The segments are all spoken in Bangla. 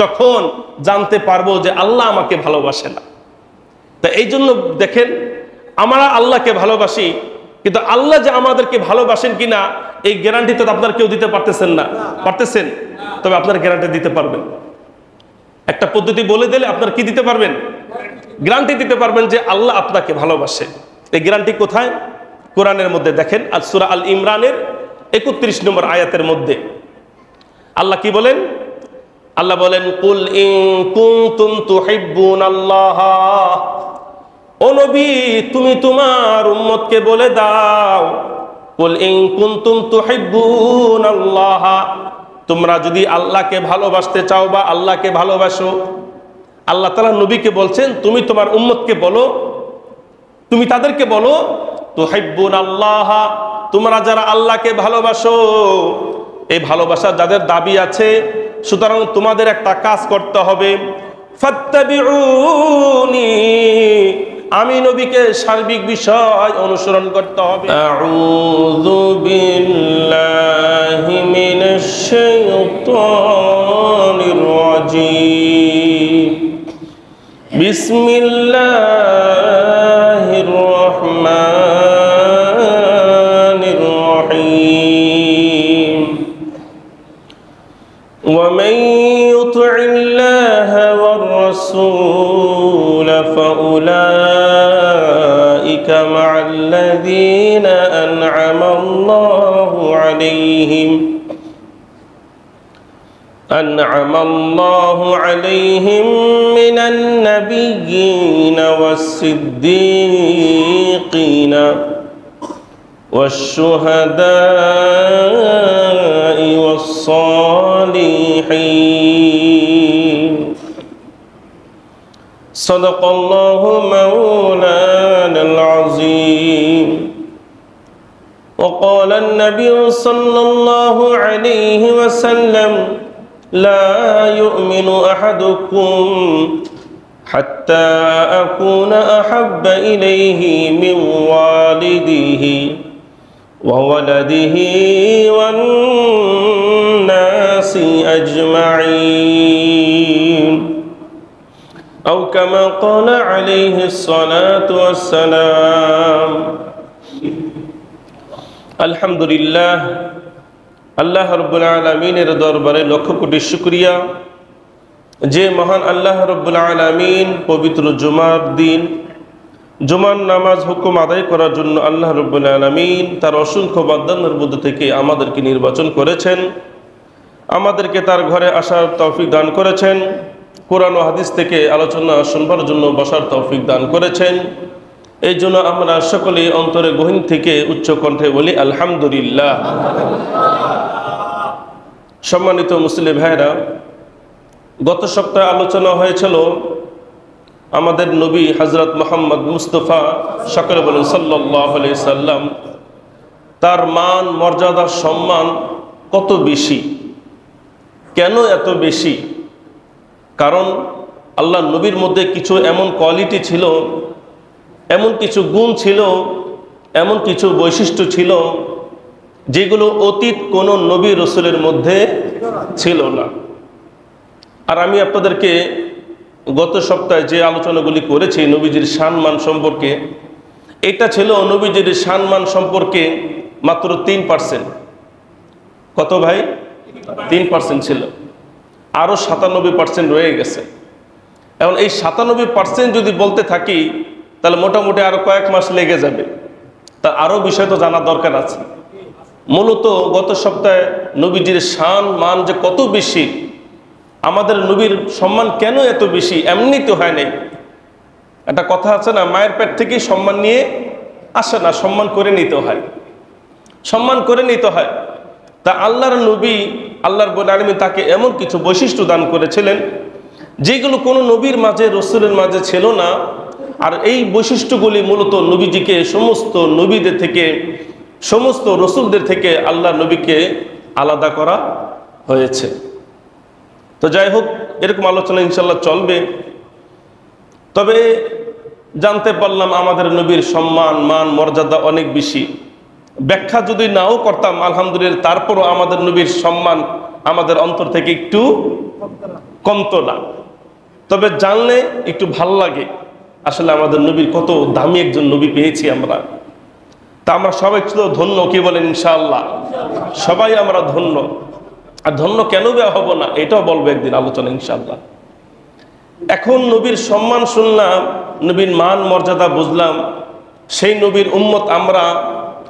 যখন জানতে পারবো যে আল্লাহ আমাকে ভালোবাসে না। তা এই জন্য দেখেন, আমরা আল্লাহকে ভালোবাসি, কিন্তু আল্লাহ যে আমাদেরকে ভালোবাসেন কিনা এই গ্যারান্টি তো আপনার কেউ দিতে পারতেছেন না। পারতেছেন? তবে আপনার গ্যারান্টি দিতে পারবেন। একটা পদ্ধতি বলে দিলে আপনার কি দিতে পারবেন? গ্যারান্টি দিতে পারবেন যে আল্লাহ আপনাকে ভালোবাসে। এই গ্যারান্টি কোথায়? কোরআনের মধ্যে দেখেন, আর সূরা আল ইমরানের 31 নম্বর আয়াতের মধ্যে আল্লাহ কি বলেন? আল্লাহ বলেন, কুল ইন কুনতুম তুহিব্বুনাল্লাহ, ও নবী তুমি তোমার উম্মতকে বলে দাও, কুল ইন কুনতুম তুহিব্বুনাল্লাহ, তোমরা যদি আল্লাহকে ভালোবাসতে চাও বা আল্লাহকে ভালোবাসো, আল্লাহ তাআলা নবীকে বলছেন তুমি তোমার উম্মতকে বলো, তুমি তাদেরকে বলো, তুহিব্বুনাল্লাহ, তোমরা যারা আল্লাহকে ভালোবাসো, এই ভালোবাসা যাদের দাবি আছে, সুতরাং তোমাদের একটা কাজ করতে হবে, ফাত্তাবিউনি, আমি নবীকে সার্বিক বিষয় অনুসরণ করতে হবে। আউযু বিল্লাহি মিনাশ শাইতানির রাজীম, বিসমিল্লাহির রহমানির রহিম, ওয়া মান ইউতি'িল্লাহা ওয়ার রাসূল ফাউলাইকা মা'আল্লাযীনা أنعم الله عليهم من النبيين والصديقين والشهداء والصالحين صدق الله مولانا العظيم. وقال النبي صلى الله عليه وسلم لا يؤمن أحدكم حتى أكون أحب إليه من والده وولده والناس أجمعين أو كما قال عليه الصلاة والسلام. الحمد لله, আল্লাহ রাব্বুল আলামিনের দরবারে লক্ষ কোটি শুকরিয়া যে মহান আল্লাহ রাব্বুল আলামিন পবিত্র জুমার দিন জুমার নামাজ হুকুম আদায় করার জন্য আল্লাহ রাব্বুল আলামিন তার অসংখ্য বান্দাদের মধ্যে থেকে আমাদেরকে নির্বাচন করেছেন, আমাদেরকে তার ঘরে আসার তৌফিক দান করেছেন, কোরআন ও হাদিস থেকে আলোচনা শুনবার জন্য বসার তৌফিক দান করেছেন। এই জন্য আমরা সকলে অন্তরে গহীন থেকে উচ্চ কণ্ঠে বলি আলহামদুলিল্লাহ। সম্মানিত মুসলিম ভাইরা, গত সপ্তাহে আলোচনা হয়েছিল আমাদের নবী হযরত মুহাম্মদ মুস্তাফা সকলে বলেন সাল্লাল্লাহু আলাইহি সাল্লাম, তার মান মর্যাদা সম্মান কত বেশি, কেন এত বেশি? কারণ আল্লাহ নবীর মধ্যে কিছু এমন কোয়ালিটি ছিল, এমন কিছু গুণ ছিল, এমন কিছু বৈশিষ্ট্য ছিল যেগুলো অতীত কোনো নবী রসুলের মধ্যে ছিল না। আর আমি আপনাদেরকে গত সপ্তাহে যে আলোচনাগুলি করেছি নবীজির সম্মান সম্পর্কে, এটা ছিল নবীজির সম্মান সম্পর্কে মাত্র 3%। কত ভাই? 3% ছিল, আরও 97% রয়ে গেছে। এখন এই 97% যদি বলতে থাকি তাহলে মোটামুটি আরো কয়েক মাস লেগে যাবে, তা আরো বিষয় তো জানার দরকার আছে। মূলত গত সপ্তাহে নবীজির শান মান যে কত বেশি, আমাদের নবীর সম্মান কেন এত বেশি, এমনি তো হয় নাই। একটা কথা আছে না, মায়ের পেট থেকেই সম্মান নিয়ে আসে না, সম্মান করে নিতে হয়, সম্মান করে নিতে হয়। তা আল্লাহর নবী আল্লাহর রাব্বুল আলামিন তাকে এমন কিছু বৈশিষ্ট্য দান করেছিলেন যেগুলো কোনো নবীর মাঝে রসুলের মাঝে ছিল না। আর এই বৈশিষ্ট্যগুলি মূলত নবীজিকে সমস্ত নবীদের থেকে, সমস্ত রসুলদের থেকে আল্লাহ নবীকে আলাদা করা হয়েছে। তো যাই হোক, এরকম আলোচনা ইনশাল্লাহ চলবে। তবে জানতে পারলাম আমাদের নবীর সম্মান মান মর্যাদা অনেক বেশি। ব্যাখ্যা যদি নাও করতাম আলহামদুলিল্লাহ, তারপরও আমাদের নবীর সম্মান আমাদের অন্তর থেকে একটু কমতো না। তবে জানলে একটু ভাল লাগে, আসলে আমাদের নবীর কত দামি একজন নবী পেয়েছি আমরা। তা আমরা সবাই তো ধন্য, কি বলেন ইনশাআল্লাহ? সবাই আমরা ধন্য। আর ধন্য কেন হব না এটাও বলবো একদিন আলোচনা ইনশাআল্লাহ। এখন নবীর সম্মান শুনলাম, নবীর মান মর্যাদা বুঝলাম, সেই নবীর উম্মত আমরা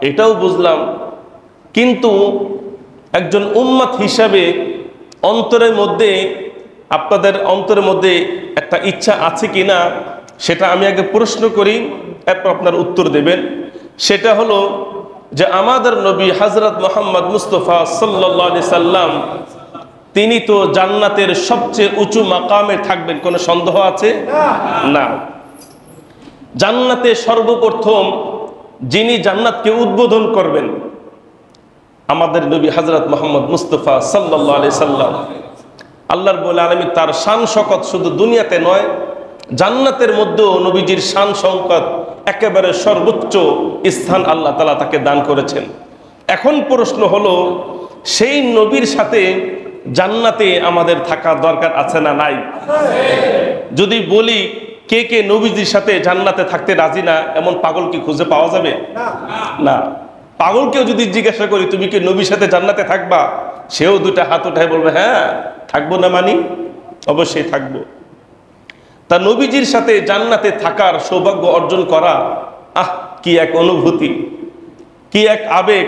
এটাও বুঝলাম। কিন্তু একজন উম্মত হিসাবে অন্তরের মধ্যে, আপনাদের অন্তরের মধ্যে একটা ইচ্ছা আছে কিনা সেটা আমি আগে প্রশ্ন করি, এরপর আপনার উত্তর দেবেন। সেটা হলো যে আমাদের নবী হযরত মুহাম্মদ মুস্তাফা সাল্লাল্লাহু আলাইহি সাল্লাম তিনি তো জান্নাতের সবচেয়ে উঁচু মাকামে থাকবেন, কোনো সন্দেহ আছে? না। জান্নাতে সর্বপ্রথম যিনি জান্নাতকে উদ্বোধন করবেন আমাদের নবী হযরত মুহাম্মদ মুস্তাফা সাল্লাল্লাহু আলাইহি সাল্লাম। আল্লাহর রাব্বুল আলামিন তার শান শওকত শুধু দুনিয়াতে নয়, জান্নাতের মধ্যেও নবীজির শান শওকত একেবারে সর্বোচ্চ স্থান আল্লাহ তাআলা তাকে দান করেছেন। এখন প্রশ্ন হলো, সেই নবীর সাথে জান্নাতে আমাদের থাকা দরকার আছে না নাই? যদি বলি কে কে নবীজির সাথে জান্নাতে থাকতে রাজি না, এমন পাগল কি খুঁজে পাওয়া যাবে? না। পাগলকেও যদি জিজ্ঞাসা করি তুমি কি নবীর সাথে জান্নাতে থাকবা, সেও দুটা হাত উঠায় বলবে হ্যাঁ থাকবো, না মানি? অবশ্যই থাকবো। তা নবীজির সাথে জান্নাতে থাকার সৌভাগ্য অর্জন করা, কি এক অনুভূতি, কি এক আবেগ।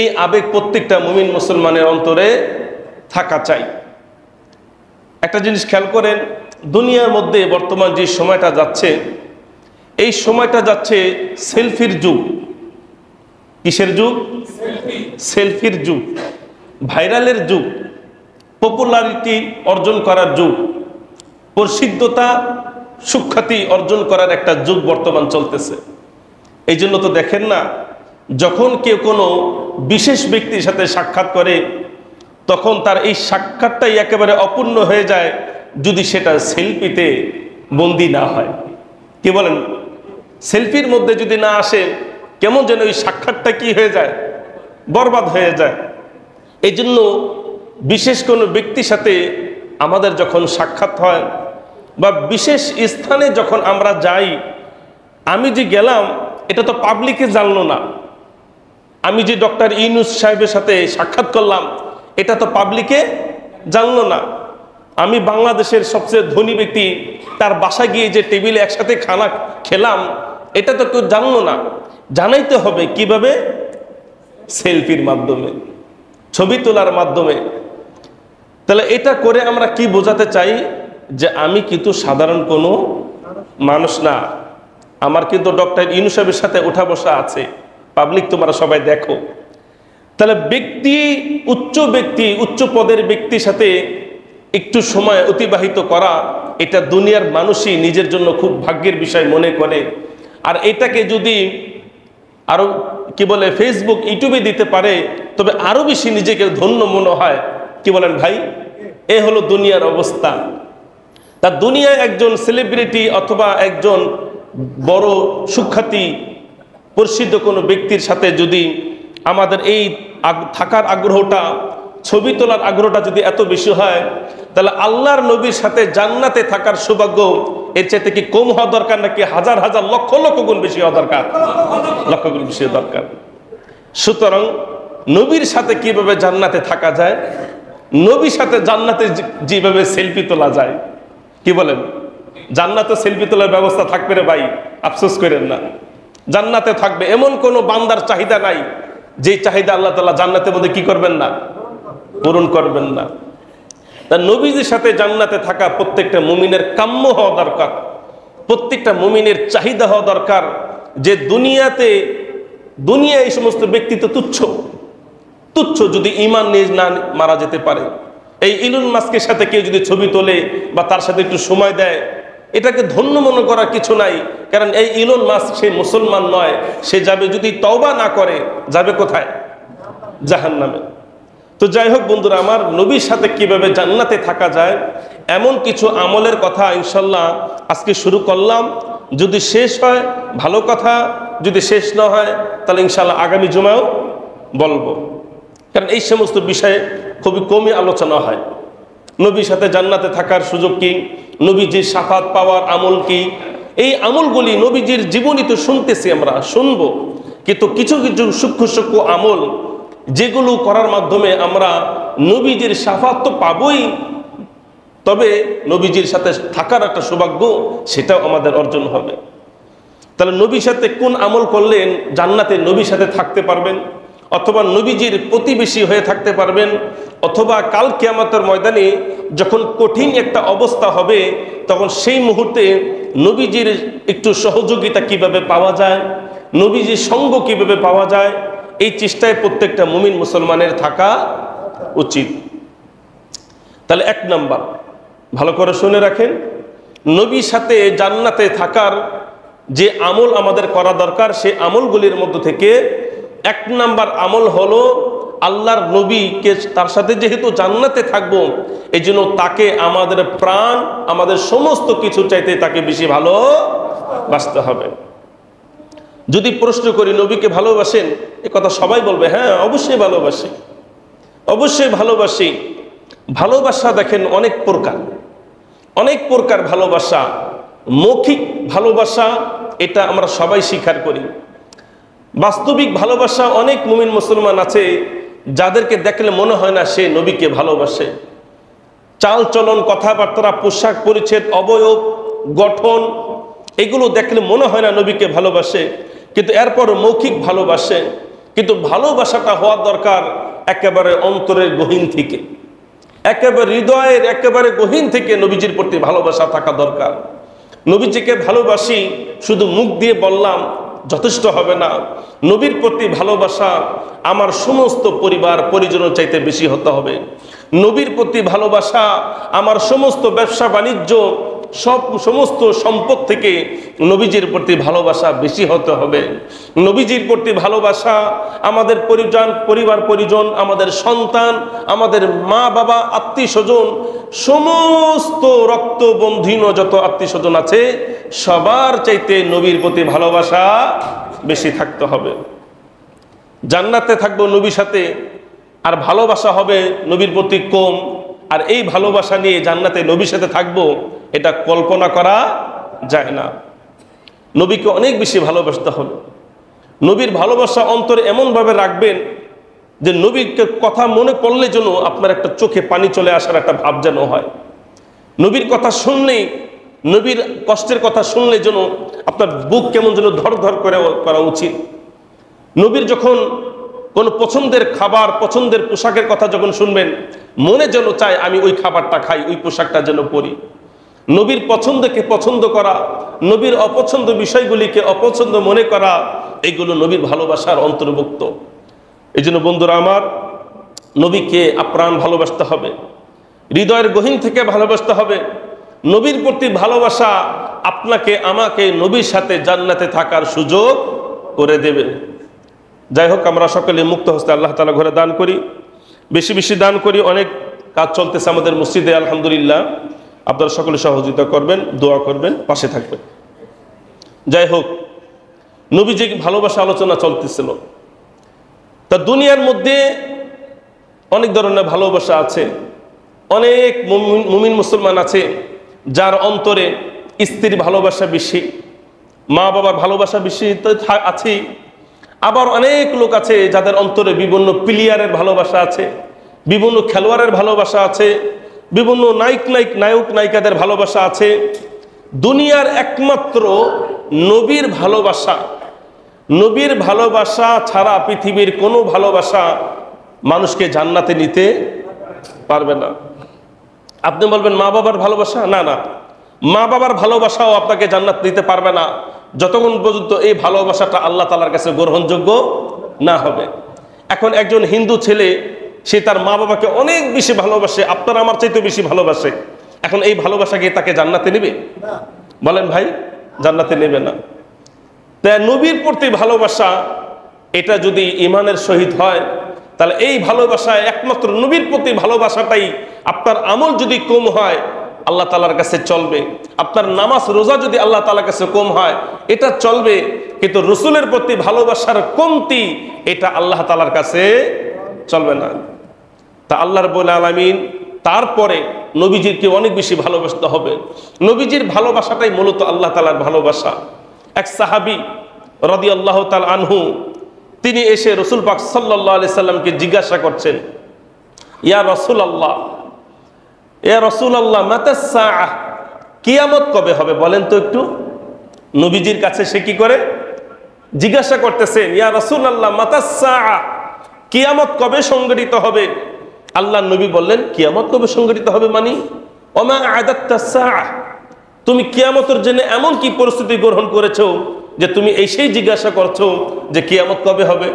এই আবেগ প্রত্যেকটা মুমিন মুসলমানের অন্তরে থাকা চাই। একটা জিনিস খেয়াল করেন, দুনিয়ার মধ্যে বর্তমান যে সময়টা যাচ্ছে, এই সময়টা যাচ্ছে সেলফির যুগ। কিসের যুগ? সেলফির যুগ, ভাইরালের যুগ, পপুলারিটি অর্জন করার যুগ, প্রসিদ্ধতা সুখ্যাতি অর্জন করার একটা যুগ বর্তমান চলতেছে। এই জন্য তো দেখেন না, যখন কেউ কোনো বিশেষ ব্যক্তির সাথে সাক্ষাৎ করে তখন তার এই সাক্ষাৎটাই একেবারে অপূর্ণ হয়ে যায় যদি সেটা সেলফিতে বন্দী না হয়। কি বলেন? সেলফির মধ্যে যদি না আসে, কেমন যেন ওই সাক্ষাৎটা কি হয়ে যায়, বরবাদ হয়ে যায়। এই জন্য বিশেষ কোনো ব্যক্তির সাথে আমাদের যখন সাক্ষাৎ হয় বা বিশেষ স্থানে যখন আমরা যাই, আমি যে গেলাম এটা তো পাবলিকে জানলো না। আমি যে ডক্টর ইউনূস সাহেবের সাথে সাক্ষাৎ করলাম এটা তো পাবলিকে জানলো না। আমি বাংলাদেশের সবচেয়ে ধনী ব্যক্তি তার বাসায় গিয়ে যে টেবিলে একসাথে খানা খেলাম এটা তো কেউ জানলো না। জানাইতে হবে কিভাবে? সেলফির মাধ্যমে, ছবি তোলার মাধ্যমে। তাহলে এটা করে আমরা কি বোঝাতে চাই? যে আমি কিন্তু সাধারণ কোনো মানুষ না, আমার কিন্তু ডক্টর ইউনূস সাহেবের সাথে উঠা বসা আছে, পাবলিক তোমরা সবাই দেখো। তাহলে ব্যক্তি, উচ্চ পদের ব্যক্তির সাথে একটু সময় অতিবাহিত করা, এটা দুনিয়ার মানুষই নিজের জন্য খুব ভাগ্যের বিষয় মনে করে। আর এটাকে যদি আরো কি বলে ফেসবুক ইউটিউবে দিতে পারে তবে আরো বেশি নিজেকে ধন্য মনে হয়। কি বলেন ভাই? এ হলো দুনিয়ার অবস্থা। তা দুনিয়ায় একজন সেলিব্রিটি অথবা একজন বড় সুখ্যাতি প্রসিদ্ধ কোনো ব্যক্তির সাথে যদি আমাদের এই থাকার আগ্রহটা, ছবি তোলার আগ্রহটা যদি এত বেশি হয়, তাহলে আল্লাহর নবীর সাথে জান্নাতে থাকার সৌভাগ্য এর চাইতে কি কম হওয়া দরকার, নাকি হাজার হাজার লক্ষ লক্ষ গুণ বেশি হওয়া দরকার? লক্ষ গুণ বেশি দরকার। সুতরাং নবীর সাথে কিভাবে জান্নাতে থাকা যায়, নবীর সাথে জান্নাতে যেভাবে সেলফি তোলা যায়, কি বলেন? জান্নাতে সেলফি তোলার ব্যবস্থা থাকবে রে ভাই, আফসোস করেন না। জান্নাতে থাকবে, এমন কোন বান্দার চাহিদা নাই যে চাহিদা আল্লাহ তাআলা জান্নাতের মধ্যে কি করবেন না, পূরণ করবেন না। তা নবীজির সাথে জান্নাতে থাকা প্রত্যেকটা মুমিনের কাম্য হওয়া দরকার, প্রত্যেকটা মুমিনের চাহিদা হওয়া দরকার। যে দুনিয়ায় এই সমস্ত ব্যক্তি তো তুচ্ছ, যদি ঈমান নিয়ে না মারা যেতে পারে। এই ইলন মাস্কের সাথে কেউ যদি ছবি তোলে বা তার সাথে একটু সময় দেয়, এটাকে ধন্য মনে করার কিছু নাই। কারণ এই ইলন মাস্ক সে মুসলমান নয়, সে যাবে যদি তওবা না করে যাবে কোথায়? জাহান্নামে। তো যাই হোক বন্ধুরা আমার, নবীর সাথে কিভাবে জান্নাতে থাকা যায় এমন কিছু আমলের কথা ইনশাল্লাহ আজকে শুরু করলাম। যদি শেষ হয় ভালো কথা, যদি শেষ না হয় তাহলে ইনশাল্লাহ আগামী জুমাও বলবো। কারণ এই সমস্ত বিষয়ে খুবই কমই আলোচনা হয়। নবীর সাথে জান্নাতে থাকার সুযোগ কি, নবীজির শাফাত পাওয়ার আমল কি। এই আমলগুলি নবীজির জীবনী তো শুনতেছি, আমরা শুনবো, কিন্তু কিছু কিছু সূক্ষ্ম সূক্ষ্ম আমল যেগুলো করার মাধ্যমে আমরা নবীজির শাফাত তো পাবই, তবে নবীজির সাথে থাকার একটা সৌভাগ্য সেটাও আমাদের অর্জন হবে। তাহলে নবীর সাথে কোন আমল করলেন জান্নাতে নবীর সাথে থাকতে পারবেন, অথবা নবীজির প্রতিবেশী হয়ে থাকতে পারবেন, অথবা কাল কিয়ামতের ময়দানে যখন কঠিন একটা অবস্থা হবে তখন সেই মুহূর্তে নবীজির একটু সহযোগিতা কিভাবে পাওয়া যায়, নবীজির সঙ্গ কিভাবে পাওয়া যায়, এই চেষ্টায় প্রত্যেকটা মুমিন মুসলমানের থাকা উচিত। তাহলে 1 নাম্বার ভালো করে শুনে রাখেন, নবীর সাথে জান্নাতে থাকার যে আমল আমাদের করা দরকার, সেই আমলগুলির মধ্য থেকে 1 নাম্বার আমল হলো আল্লাহর নবীকে, তার সাথে যেহেতু জান্নাতে থাকবো এই জন্য তাকে আমাদের প্রাণ, আমাদের সমস্ত কিছু চাইতে তাকে বেশি ভালোবাসতে হবে। যদি প্রশ্ন করি নবীকে ভালোবাসেন, এ কথা সবাই বলবে হ্যাঁ অবশ্যই ভালোবাসি, অবশ্যই ভালোবাসি। ভালোবাসা দেখেন অনেক প্রকার, অনেক প্রকার ভালোবাসা। মৌখিক ভালোবাসা এটা আমরা সবাই স্বীকার করি। বাস্তবিক ভালোবাসা অনেক মুমিন মুসলমান আছে যাদেরকে দেখলে মনে হয় না সে নবীকে ভালোবাসে। চাল চলন, কথাবার্তা, পোশাক পরিচ্ছদ, অবয়ব, গঠন, এগুলো দেখলে মনে হয় না নবীকে ভালোবাসে, কিন্তু এরপর মৌখিক ভালোবাসে। কিন্তু ভালোবাসাটা হওয়া দরকার একেবারে অন্তরের গহীন থেকে, একেবারে হৃদয়ের একেবারে গহীন থেকে নবীজির প্রতি ভালোবাসা থাকা দরকার। নবীজিকে ভালোবাসি শুধু মুখ দিয়ে বললাম যথেষ্ট হবে না। নবীর প্রতি ভালোবাসা আমার সমস্ত পরিবার পরিজনের চাইতে বেশি হতে হবে। নবীর প্রতি ভালোবাসা আমার সমস্ত ব্যবসা বাণিজ্য, সমস্ত সম্পদ থেকে নবীজির প্রতি ভালোবাসা বেশি হতে হবে। নবীজির প্রতি ভালোবাসা আমাদের পরিবার পরিজন, আমাদের সন্তান, আমাদের মা বাবা, আত্মীয় স্বজন, সমস্ত রক্তবন্ধীন যত আত্মীয় স্বজন আছে সবার চাইতে নবীর প্রতি ভালোবাসা বেশি থাকতে হবে। জান্নাতে থাকবো নবীর সাথে, আর ভালোবাসা হবে নবীর প্রতি কম, আর এই ভালোবাসা নিয়ে জান্নাতে নবীর সাথে থাকবো, এটা কল্পনা করা যায় না। নবীকে অনেক বেশি ভালোবাসতে হবে। নবীর ভালোবাসা অন্তরে এমনভাবে রাখবেন যে নবীর কথা মনে পড়লে যেন আপনার একটা চোখে পানি চলে আসার একটা ভাব যেন হয়। নবীর কথা শুনলেই, নবীর কষ্টের কথা শুনলে যেন আপনার বুক কেমন যেন ধর ধর করে করা উচিত। নবীর যখন কোনো পছন্দের খাবার, পছন্দের পোশাকের কথা যখন শুনবেন, মনে যেন চায় আমি ওই খাবারটা খাই, ওই পোশাকটা যেন পরি। নবীর পছন্দকে পছন্দ করা, নবীর অপছন্দ বিষয়গুলিকে অপছন্দ মনে করা, এগুলো নবীর ভালোবাসার অন্তর্ভুক্ত। এই জন্য বন্ধুরা আমার, নবীকে আপ্রাণ ভালোবাসতে হবে, হৃদয়ের গহীন থেকে ভালোবাসতে হবে। নবীর প্রতি ভালোবাসা আপনাকে আমাকে নবীর সাথে জান্নাতে থাকার সুযোগ করে দেবে। যাই হোক, আমরা সকলে মুক্ত হস্তে আল্লাহ তাআলা ঘরে দান করি, বেশি বেশি দান করি। অনেক কাজ চলতেছে আমাদের মসজিদে আলহামদুলিল্লাহ, আপনারা সকলে সহযোগিতা করবেন, দোয়া করবেন, পাশে থাকবেন। যাই হোক, নবীজি ভালোবাসা আলোচনা চলতেছিল। তা দুনিয়ার মধ্যে অনেক ধরনের ভালোবাসা আছে। অনেক মুমিন মুসলমান আছে যার অন্তরে স্ত্রীর ভালোবাসা বেশি, মা বাবার ভালোবাসা বেশি তো আছে। আবার অনেক লোক আছে যাদের অন্তরে বিভিন্ন প্লেয়ারের ভালোবাসা আছে, বিভিন্ন খেলোয়াড়ের ভালোবাসা আছে, বিভিন্ন নায়ক নায়িকাদের ভালোবাসা আছে। দুনিয়ার একমাত্র নবীর ভালোবাসা, নবীর ভালোবাসা ছাড়া পৃথিবীর কোনো ভালোবাসা মানুষকে জান্নাতে নিতে পারবে না। আপনি বলবেন মা বাবার ভালোবাসা, না না, মা বাবার ভালোবাসাও আপনাকে জান্নাত দিতে পারবে না যতক্ষণ পর্যন্ত এই ভালোবাসাটা আল্লাহ তাআলার কাছে গ্রহণযোগ্য না হবে। এখন একজন হিন্দু ছেলে, সে তার মা বাবাকে অনেক বেশি ভালোবাসে, আপনার আমার চাইতে বেশি ভালোবাসে। এখন এই ভালোবাসা কি তাকে জান্নাতে নেবে? বলেন ভাই, জান্নাতে নেবে না। তাই নবীর প্রতি ভালোবাসা, এটা যদি ঈমানের সহিত হয়, তাহলে এই ভালোবাসায় একমাত্র নবীর প্রতি ভালোবাসাটাই, আপনার আমল যদি কম হয় আল্লাহ তাআলার কাছে চলবে, আপনার নামাজ রোজা যদি আল্লাহ তাআলার কাছে কম হয় এটা চলবে, কিন্তু রসুলের প্রতি ভালোবাসার কমতি এটা আল্লাহ তাআলার কাছে চলবে না। তা আল্লাহ রাব্বুল আলামিন তারপরে নবীজিকে অনেক বেশি ভালোবাসতে হবে। নবীজির ভালোবাসাটাই মূলত আল্লাহ তাআলার ভালোবাসা। এক সাহাবী রাদিয়াল্লাহু তাআলা আনহু তিনি এসে রাসূল পাক সাল্লাল্লাহু আলাইহি সাল্লামকে জিজ্ঞাসা করছেন, ইয়া রাসূলুল্লাহ, ইয়া রাসূলুল্লাহ, মাতাস সাআহ, কিয়ামত কবে হবে বলেন তো একটু। নবীজির কাছে সে কি করে জিজ্ঞাসা করতেছেন, ইয়া রাসূলুল্লাহ মাতাস সাআহ, কিয়ামত কবে সংঘটিত হবে। আল্লাহর নবী বললেন, কিয়ামত কবে সংঘটিত হবে মানে ওমা আদাত্তাস সাআহ, তুমি কিয়ামতের জন্য এমন কি প্রস্তুতি গ্রহণ করেছো যে তুমি এই সেই জিজ্ঞাসা করছো যে কিয়ামত কবে হবে।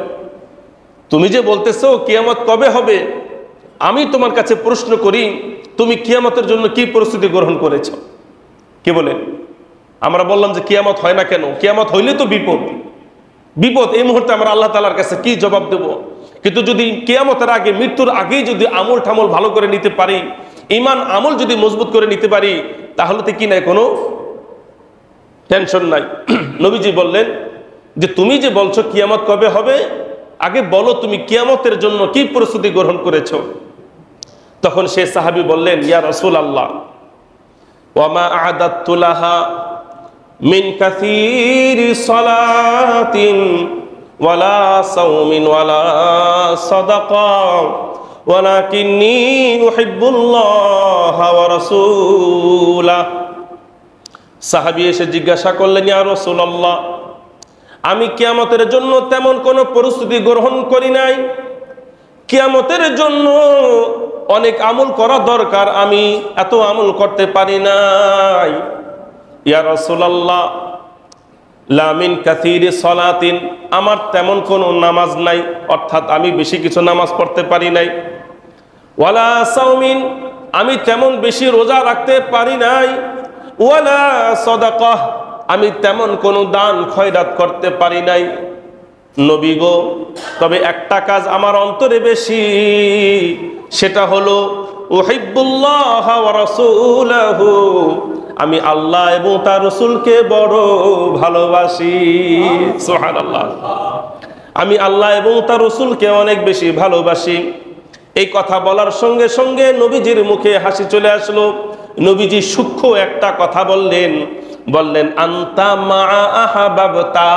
তুমি যে বলতেছো কিয়ামত কবে হবে, আমি তোমার কাছে প্রশ্ন করি তুমি কিয়ামতের জন্য কি প্রস্তুতি গ্রহণ করেছো। কি বলেন? আমরা বললাম যে কিয়ামত হয় না কেন, কিয়ামত হইলে তো বিপদ। বিপদ এই মুহূর্তে আমরা আল্লাহ তাআলার কাছে কি জবাব দেব। কিন্তু যদি কিয়ামতের আগে, মৃত্যুর আগেই যদি আমল ঠামল ভালো করে নিতে পারি, ঈমান আমল যদি মজবুত করে নিতে পারি, তাহলে তো কি নাই, কোনো টেনশন নাই। নবীজি বললেন যে তুমি যে বলছো কিয়ামত কবে হবে, আগে বলো তুমি কিয়ামতের জন্য কি প্রস্তুতি গ্রহণ করেছো। তখন সে সাহাবী বললেন, ইয়া রাসূলুল্লাহ, ওয়া মা আ'দাততু লাহা মিন কাসীরি সালাতিন ওয়ালা সাওমিন ওয়ালা সাদাকা ওয়ালাকিন্নী উহিব্বুল্লাহ ওয়া রাসূলা। সাহাবী এসে জিজ্ঞাসা করলেন, ইয়া রাসূলুল্লাহ, আমি কিয়ামতের জন্য তেমন কোনো প্রস্তুতি গ্রহণ করি নাই, কিয়ামতের জন্য অনেক আমল করা দরকার, আমি এত আমল করতে পারি নাই। ইয়া রাসূলুল্লাহ, লা মিন কাসীরি সালাতিন, আমার তেমন কোনো নামাজ নাই, অর্থাৎ আমি বেশি কিছু নামাজ পড়তে পারি নাই। ওয়ালা সাওমিন, আমি তেমন বেশি রোজা রাখতে পারি নাই। ওয়ালা সাদাকাহ, আমি তেমন কোনো দান খয়রাত করতে পারি নাই। নবী গো, তবে একটা কাজ আমার অন্তরে বেশি, সেটা হলো উহিব্বুল্লাহ ওয়া রাসূলাহু, আমি আল্লাহ এবং তার রাসূলকে বড় ভালোবাসি। সুবহানাল্লাহ, আমি আল্লাহ এবং তার রাসূলকে অনেক বেশি ভালোবাসি। এই কথা বলার সঙ্গে সঙ্গে নবীজির মুখে হাসি চলে আসলো। নবীজি সূক্ষ্ম একটা কথা বললেন, বললেন আনতা মা আহাবাবতা,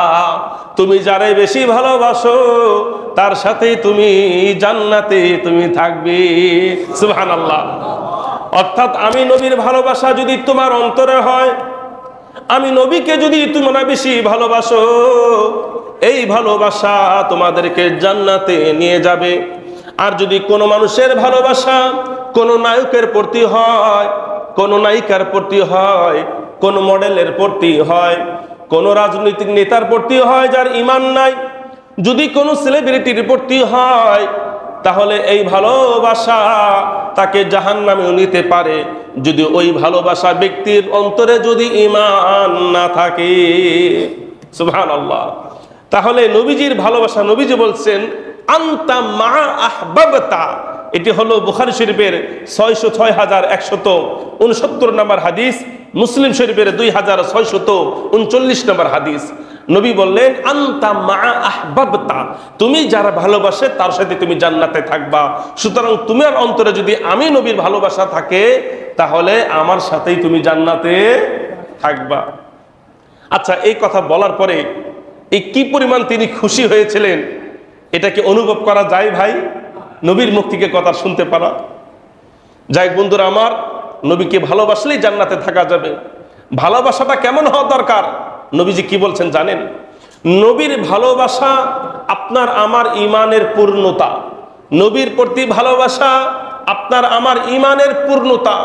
তুমি যারে বেশি ভালোবাসো তার সাথেই তুমি জান্নাতে তুমি থাকবে। সুবহানাল্লাহ। অর্থাৎ আমি নবীর ভালোবাসা যদি তোমার অন্তরে হয়, আমি নবীকে যদি তোমরা বেশি ভালোবাসো, এই ভালোবাসা তোমাদেরকে জান্নাতে নিয়ে যাবে। আর যদি কোনো মানুষের ভালোবাসা কোনো নায়কের প্রতি হয়, কোনো নায়িকার প্রতি হয়, কোন মডেলের প্রতি হয়, কোন রাজনৈতিক নেতার প্রতি হয় যার ঈমান নাই, যদি কোনো সেলিব্রিটির প্রতি হয়, তাহলে এই ভালোবাসা তাকে জাহান্নামেও নিতে পারে, যদি ওই ভালোবাসা ব্যক্তির অন্তরে যদি ঈমান না থাকে। সুবহানাল্লাহ। তাহলে নবীজির ভালোবাসা, নবীজি বলছেন আনতা মা আহবাবতা, এটি হলো বুখারী শরীফের ৬০৬,১৬৯ নম্বর হাদিস, মুসলিম শরীফের ২৬39 নম্বর হাদিস। নবী বললেন আনতা মা আহবাবতা, তুমি যারা ভালোবাসে তার সাথে তুমি জান্নাতে থাকবা। সুতরাং তোমার অন্তরে যদি আমি নবীর ভালোবাসা থাকে, তাহলে আমার সাথেই তুমি জান্নাতে থাকবা। আচ্ছা, এই কথা বলার পরে এই কি পরিমাণ তিনি খুশি হয়েছিলেন, এটা কি অনুভব করা যায় ভাই? নবীর মুখ থেকে কথা শুনতে পারা যাই। বন্ধুরা আমার, নবীকে ভালোবাসলেই জান্নাতে থাকা যাবে। ভালোবাসাটা কেমন হওয়া দরকার? নবীজি কি বলছেন জানেন? নবীর ভালোবাসা আপনার আমার ঈমানের পূর্ণতা। নবীর প্রতি ভালোবাসা আপনার আমার ঈমানের পূর্ণতা।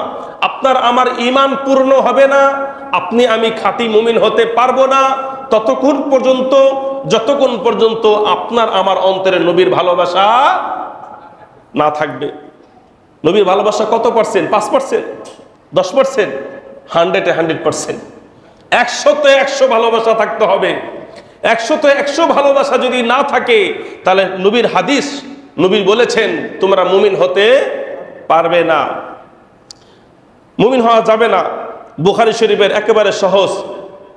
আপনার আমার ঈমান পূর্ণ হবে না, আপনি আমি খাঁটি মুমিন হতে পারবো না ততক্ষণ পর্যন্ত, যতক্ষণ পর্যন্ত আপনার আমার অন্তরে নবীর ভালোবাসা না থাকবে। নবীর ভালোবাসা কত পার্সেন্ট? 5%, 10%, 100-এ 100%। 100-তে 100 ভালোবাসা থাকতে হবে। 100-তে 100 ভালোবাসা যদি না থাকে, তাহলে নবীর হাদিস, নবী বলেছেন তোমরা মুমিন হতে পারবে না, মুমিন হওয়া যাবে না। বুখারী শরীফের একেবারে সহজ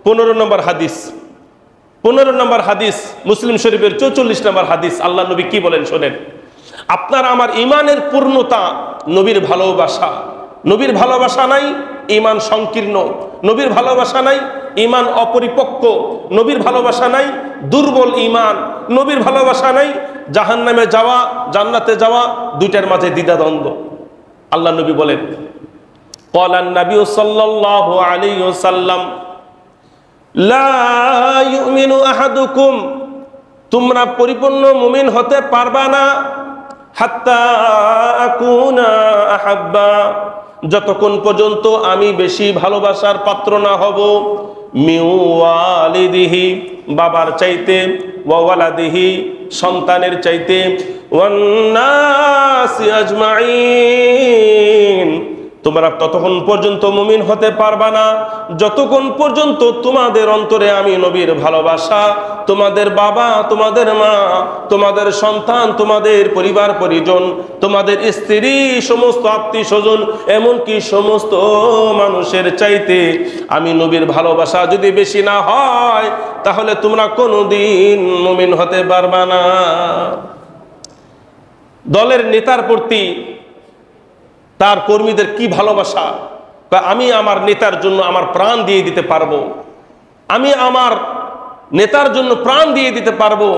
15 নম্বর হাদিস, 15 নম্বর হাদিস, মুসলিম শরীফের 44 নম্বর হাদিস। আল্লাহ নবী কি বলেন শোনেন, আপনার আমার ঈমানের পূর্ণতা নবীর ভালোবাসা। নবীর ভালোবাসা নাই, ঈমান সংকীর্ণ। নবীর ভালোবাসা নাই, ঈমান অপরিপক্ক। নবীর ভালোবাসা নাই, দুর্বল ঈমান। নবীর ভালোবাসা নাই, জাহান্নামে যাওয়া জান্নাতে যাওয়া দুইটার মাঝে দ্বিধাদ্বন্দ্ব। আল্লাহ নবী বলেন, ক্বালান নবী সাল্লাল্লাহু আলাইহি ওয়াসাল্লাম, লা ইউমিনু আহাদুকুম, তোমরা পরিপূর্ণ মুমিন হতে পারবা না, হাত্তা আকুনা আহাব্বা, যতক্ষণ পর্যন্ত আমি বেশি ভালোবাসার পাত্র না হব, মিউ ওয়ালিদিহি, বাবার চাইতে, ওয়া ওয়ালাদিহি, সন্তানের চাইতে, ওয়ান নাসি আজমাইন, তোমরা ততক্ষণ পর্যন্ত মুমিন হতে পারবা না যতক্ষণ পর্যন্ত তোমাদের অন্তরে আমি নবীর ভালোবাসা, তোমাদের বাবা, তোমাদের মা, তোমাদের সন্তান, তোমাদের পরিবার পরিজন, তোমাদের স্ত্রী, সমস্ত আত্মীয় স্বজন, এমনকি সমস্ত মানুষের চাইতে আমি নবীর ভালোবাসা যদি বেশি না হয়, তাহলে তোমরা কোনোদিন মুমিন হতে পারবা না। দলের নেতার প্রতি তার কর্মীদের কি ভালোবাসা! আমি আমার নেতার জন্য আমার প্রাণ দিয়ে দিতে পারবো, আমি আমার নেতার জন্য প্রাণ দিয়ে দিতে পারবো।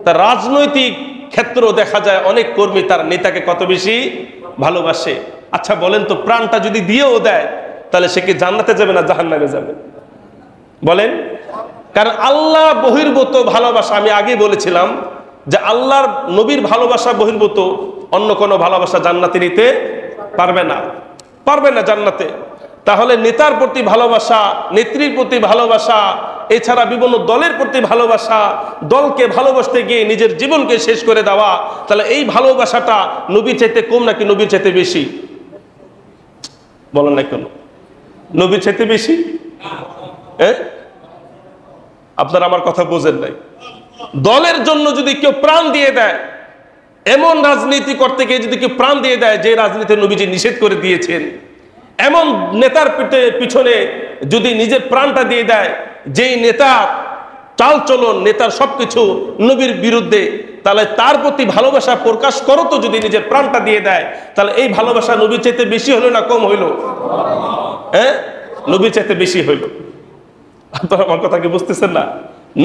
তার রাজনৈতিক ক্ষেত্র দেখা যায় অনেক কর্মী তার নেতাকে কত বেশি ভালোবাসে। আচ্ছা বলেন তো, প্রাণটা যদি দিয়েও দেয় তাহলে সে কি জান্নাতে যাবে না জাহান্নামে যাবে? বলেন। কারণ আল্লাহ বহির্ভূত ভালোবাসা, আমি আগেই বলেছিলাম যে আল্লাহর নবীর ভালোবাসা বহির্ভূত অন্য কোনো ভালোবাসা জান্নাতে নিতে পারবে না, পারবে না জান্নাতে। তাহলে নেতার প্রতি ভালোবাসা, নেত্রীর প্রতি ভালোবাসা, এছাড়া বিভিন্ন দলের প্রতি ভালোবাসা, দলকে ভালোবাসতে গিয়ে নিজের জীবনকে শেষ করে দেওয়া, তাহলে এই ভালোবাসাটা নবীর চাইতে কম নাকি নবীর চাইতে বেশি? বলেন না কেন? নবীর চাইতে বেশি? আপনারা আমার কথা বোঝেন নাই। দলের জন্য যদি কেউ প্রাণ দিয়ে দেয়, এমন রাজনীতি করতে গিয়ে যদি কেউ প্রাণ দিয়ে দেয় যে রাজনীতি নবীজি নিষেধ করে দিয়েছেন, এমন নেতার পিছনে যদি নিজের প্রাণটা দিয়ে দেয়, যেই নেতার চালচলন, নেতার সবকিছু নবীর বিরুদ্ধে, তাহলে তার প্রতি ভালোবাসা প্রকাশ করো তো যদি নিজের প্রাণটা দিয়ে দেয়, তাহলে এই ভালোবাসা নবীর চাইতে বেশি হলো না কম হইল? নবীর চাইতে বেশি হইল। আপনারা আমার কথা কি বুঝতেছেন না?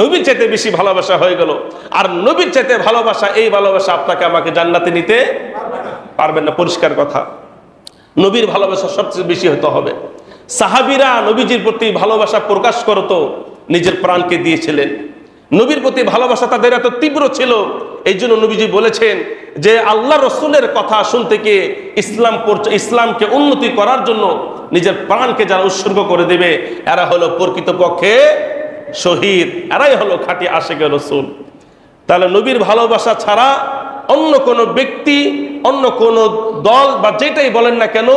নবীর চাইতে বেশি ভালোবাসা হয়ে গেল। আর নবীর চাইতে ভালোবাসা, এই ভালোবাসা আপনাকে আমাকে জান্নাতে নিতে পারবেন না, পরিষ্কার কথা। নবীর ভালোবাসা সবচেয়ে বেশি হতে হবে। সাহাবীরা নবীজির প্রতি ভালোবাসা প্রকাশ করতো, নিজের প্রাণকে দিয়েছিলেন। নবীর প্রতি ভালোবাসা তাদের এত তীব্র ছিল, এই জন্য নবীজি বলেছেন যে আল্লাহ রসুলের কথা শুনতে গিয়ে ইসলামকে উন্নতি করার জন্য নিজের প্রাণকে যারা উৎসর্গ করে দেবে, এরা হলো প্রকৃতপক্ষে শহীদ, এরাই হলো খাঁটি আশিকে রসুল। তাহলে নবীর ভালোবাসা ছাড়া অন্য কোনো ব্যক্তি, অন্য কোনো দল বা যেটাই বলেন না কেন,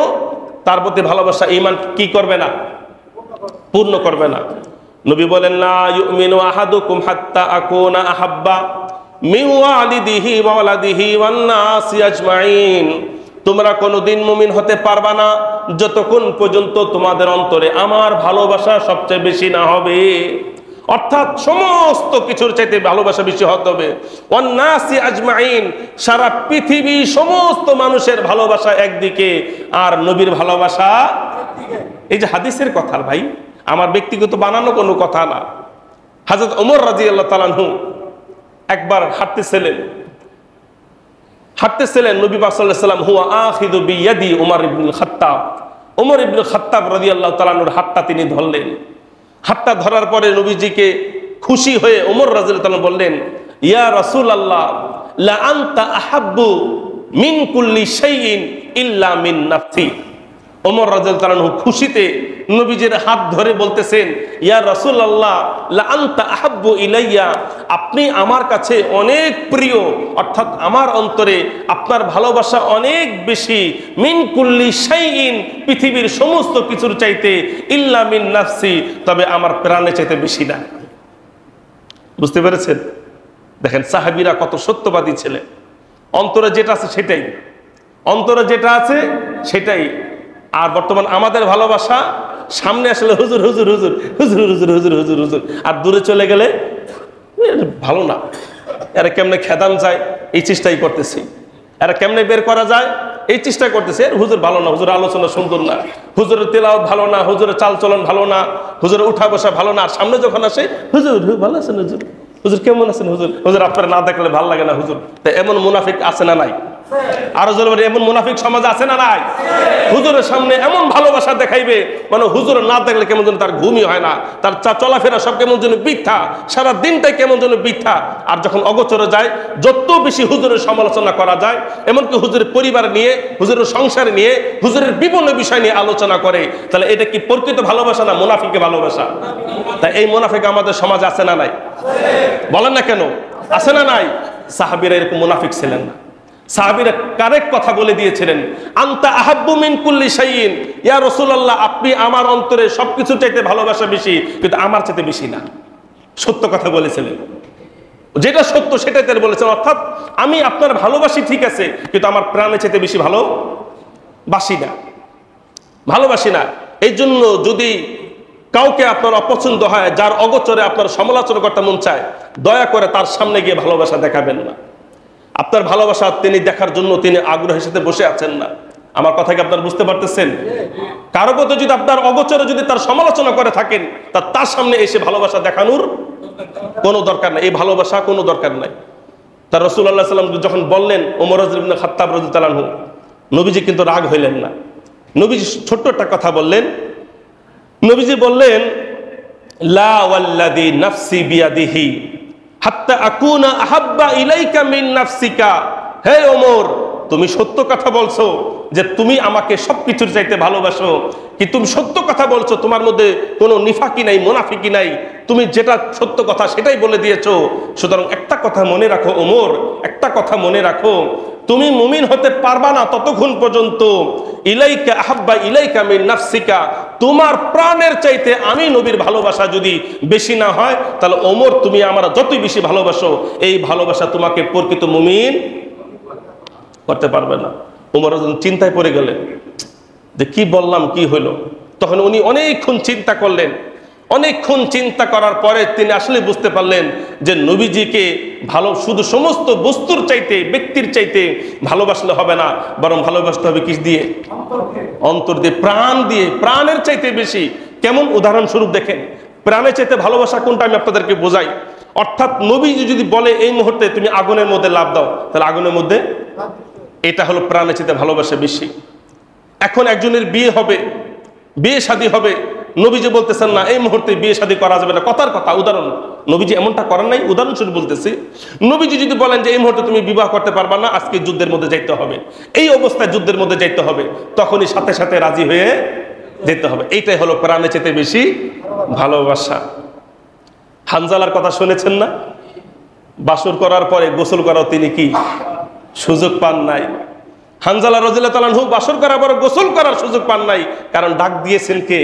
তার প্রতি ভালোবাসা ঈমান কি করবে না? পূর্ণ করবে না। নবী বলেন, লা ইউমিনু আহাদুকুম হাত্তা আকুনা আহাব্বা মিন ওয়ালিদিহি ওয়া ওয়ালাদিহি ওয়ান নাসি আজমাইন, তোমরা কোনোদিন মুমিন হতে পারবা না যতক্ষণ পর্যন্ত তোমাদের অন্তরে আমার ভালোবাসা সবচেয়ে বেশি না হবে। অর্থাৎ সমস্ত কিছুর চাইতে ভালোবাসা বেশি হতে হবে। ওয়ান নাসি আজমাইন, সারা পৃথিবী সমস্ত মানুষের ভালোবাসা একদিকে, আর নবীর ভালোবাসা একদিকে। এই যে হাদিসের কথা ভাই, আমার ব্যক্তিগত বানানো কোনো কথা না। হযরত ওমর রাদিয়াল্লাহু তাআলা আনহু একবার হাঁটতেছিলেন, নবী পাক সাল্লাল্লাহু আলাইহি ওয়াসাল্লাম হুয়া আখিযু বিয়াদি উমর ইবনুল খাত্তাব, ওমর ইবনুল খাত্তাব রাদিয়াল্লাহু তাআলা আনহুর হাতটা তিনি ধরলেন। হাতটা ধরার পরে নবীজিকে খুশি হয়ে ওমর রাদিয়াল্লাহু তাআলা বললেন, ইয়া রাসূলুল্লাহ লা আনতা আহাব্বু মিন কুল্লি শাইইন ইল্লা মিন নাফসি। ওমর রাদিয়াল্লাহু তাআলা আনহু খুশিতে নবীজির হাত ধরে বলতেছেন, ইয়া রাসূলুল্লাহ লা আনতা আহাব্বু ইলাইয়া, আপনি আমার কাছে অনেক প্রিয়, অর্থাৎ আমার অন্তরে আপনার ভালোবাসা অনেক বেশি, মিন কুল্লি শাইইন, পৃথিবীর সমস্ত কিছুর চাইতে, ইল্লা মিন নাফসি, তবে আমার প্রাণের চাইতে বেশি না। বুঝতে পেরেছেন? দেখেন সাহাবীরা কত সত্যবাদী ছিলেন। অন্তরে যেটা আছে সেটাই, অন্তরে যেটা আছে সেটাই। আর বর্তমান আমাদের ভালোবাসা সামনে আসলে হুজুর হুজুর হুজুর হুজুর হুজুর হুজুর হুজুর হুজুর, আর দূরে চলে গেলে ভালো না, এরা কেমনে খেদান যায় এই চেষ্টাই করতেছি, এরা কেমনে বের করা যায় এই চেষ্টা করতেছে, হুজুর ভালো না, হুজুর আলোচনা সুন্দর না, হুজুরের তেলাওয়াত ভালো না, হুজুরের চালচলন ভালো না, হুজুরের উঠা বসা ভালো না। আর সামনে যখন আসে, হুজুর ভালো আছেন, হুজুর হুজুর কেমন আছেন, হুজুর হুজুর আপনারা না দেখলে ভালো লাগে না হুজুর। তো এমন মুনাফিক আছে না নাই? আরো জোরে বলি, এমন মুনাফিক সমাজ আছে না নাই? হুজুরের সামনে এমন ভালোবাসা দেখাইবে, মানে হুজুর না দেখলে কেমন যেন তার ঘুমই হয় না, তার চলাফেরা সব কেমন যেন বৃথা, সারা দিনটাই কেমন যেন বৃথা। আর যখন অগোচরে যায়, যত বেশি হুজুরের সমালোচনা করা যায়, এমনকি হুজুরের পরিবার নিয়ে, হুজুরের সংসার নিয়ে, হুজুরের বিভিন্ন বিষয় নিয়ে আলোচনা করে, তাহলে এটা কি প্রকৃত ভালোবাসা না মুনাফিকের ভালোবাসা? তাই এই মুনাফিক আমাদের সমাজে আছে না নাই? বলেন না কেন, আছে না নাই? সাহাবীরা এরকম মুনাফিক ছিলেন না। সাহাবীরা কারেক্ট কথা বলে দিয়েছিলেন, আনতা আহাব্বু মিন কুল্লি শাইইন, ইয়া রাসূলুল্লাহ, আপনি আমার অন্তরে সবকিছু চাইতে ভালোবাসা বেশি, কিন্তু আমার চাইতে বেশি না। সত্য কথা বলেছিলেন, যেটা সত্য সেটাই তার বলেছেন। অর্থাৎ আমি আপনার ভালোবাসি ঠিক আছে, কিন্তু আমার প্রাণে চাইতে বেশি ভালোবাসি না, ভালোবাসি না। এই জন্য যদি কাউকে আপনার অপছন্দ হয়, যার অগোচরে আপনার সমালোচনা করতে মন চায়, দয়া করে তার সামনে গিয়ে ভালোবাসা দেখাবেন না। আপনার ভালোবাসা তিনি দেখার জন্য তিনি আগ্রহের সাথে বসে আছেন না। আমার কথা কি আপনার বুঝতে পারতেছেন? কারো প্রতি যদি আপনার অগোচরে যদি তার সমালোচনা করে থাকেন, তার সামনে এসে ভালোবাসা দেখানোর কোনো দরকার নাই, এই ভালোবাসা কোনো দরকার নাই। তার রাসূলুল্লাহ সাল্লাল্লাহু আলাইহি ওয়াসাল্লাম যখন বললেন ওমর ইবনে খাত্তাব রাদিয়াল্লাহু আনহু, নবীজি কিন্তু রাগ হইলেন না। নবীজি ছোট্ট একটা কথা বললেন। নবীজি বললেন, লা ওয়াল্লাযী নাফসি বিয়াদিহি হাত্তা আকুনা আহাব্বা ইলাইকা মিন নাফসিকা। হে ওমর, তুমি সত্য কথা বলছো যে তুমি আমাকে সবকিছুর চাইতে ভালোবাসো, কি তুমি সত্য কথা বলছো, তোমার মধ্যে কোনো নিফাকি নাই, মুনাফিকি নাই, তুমি যেটা সত্য কথা সেটাই বলে দিয়েছো। সুতরাং একটা কথা মনে রাখো ওমর, একটা কথা মনে রাখো, তুমি মুমিন হতে পারবা না ততক্ষণ পর্যন্ত ইলাইকা আহাব্বা ইলাইকা মিন নাফসিকা, তোমার প্রাণের চাইতে আমি নবীর ভালোবাসা যদি বেশি না হয়, তাহলে ওমর তুমি আমার যতই বেশি ভালোবাসো, এই ভালোবাসা তোমাকে প্রকৃত মুমিন করতে পারবে না। ওমর চিন্তায় পড়ে গেলেন যে কি বললাম, কি হইল। তখন উনি অনেকক্ষণ চিন্তা করলেন। অনেকক্ষণ চিন্তা করার পরে তিনি আসলে বুঝতে পারলেন যে নবীজিকে শুধু সমস্ত বস্তুর চাইতে, ব্যক্তির চাইতে ভালোবাসলে হবে না, বরং ভালোবাসতে হবে কিস দিয়ে? অন্তর দিয়ে, প্রাণ দিয়ে, প্রাণের চাইতে বেশি। কেমন? উদাহরণস্বরূপ দেখেন, প্রাণের চাইতে ভালোবাসা কোনটা আমি আপনাদেরকে বোঝাই। অর্থাৎ নবীজি যদি বলে এই মুহূর্তে তুমি আগুনের মধ্যে লাফ দাও, তাহলে আগুনের মধ্যে, এটা হলো প্রাণের চাইতে ভালোবাসা বেশি। এখন একজনের বিয়ে হবে, বিয়ে শাদী হবে, নবীজি বলতেছেন না এই মুহূর্তে বিয়ে শাদী করা যাবে না, কথার কথা, উদাহরণ, নবীজি এমনটা করেন নাই, উদাহরণস্বরূপ বলতেছি। নবীজি যদি বলেন যে এই মুহূর্তে তুমি বিবাহ করতে পারবা না, আজকে যুদ্ধের মধ্যে যাইতে হবে, এই অবস্থায় যুদ্ধের মধ্যে যাইতে হবে, তখনই সাথে সাথে রাজি হয়ে যেতে হবে। এইটাই হলো প্রাণের চাইতে বেশি ভালোবাসা। হানজালার কথা শুনেছেন না? বাসর করার পরে গোসল করাও তিনি কি সুযোগ পান নাই। হানজালা রাদিয়াল্লাহু তাআলা আনহু বাসর করার পরে গোসল করার সুযোগ পান নাই, কারণ ডাক দিয়েছেন কে?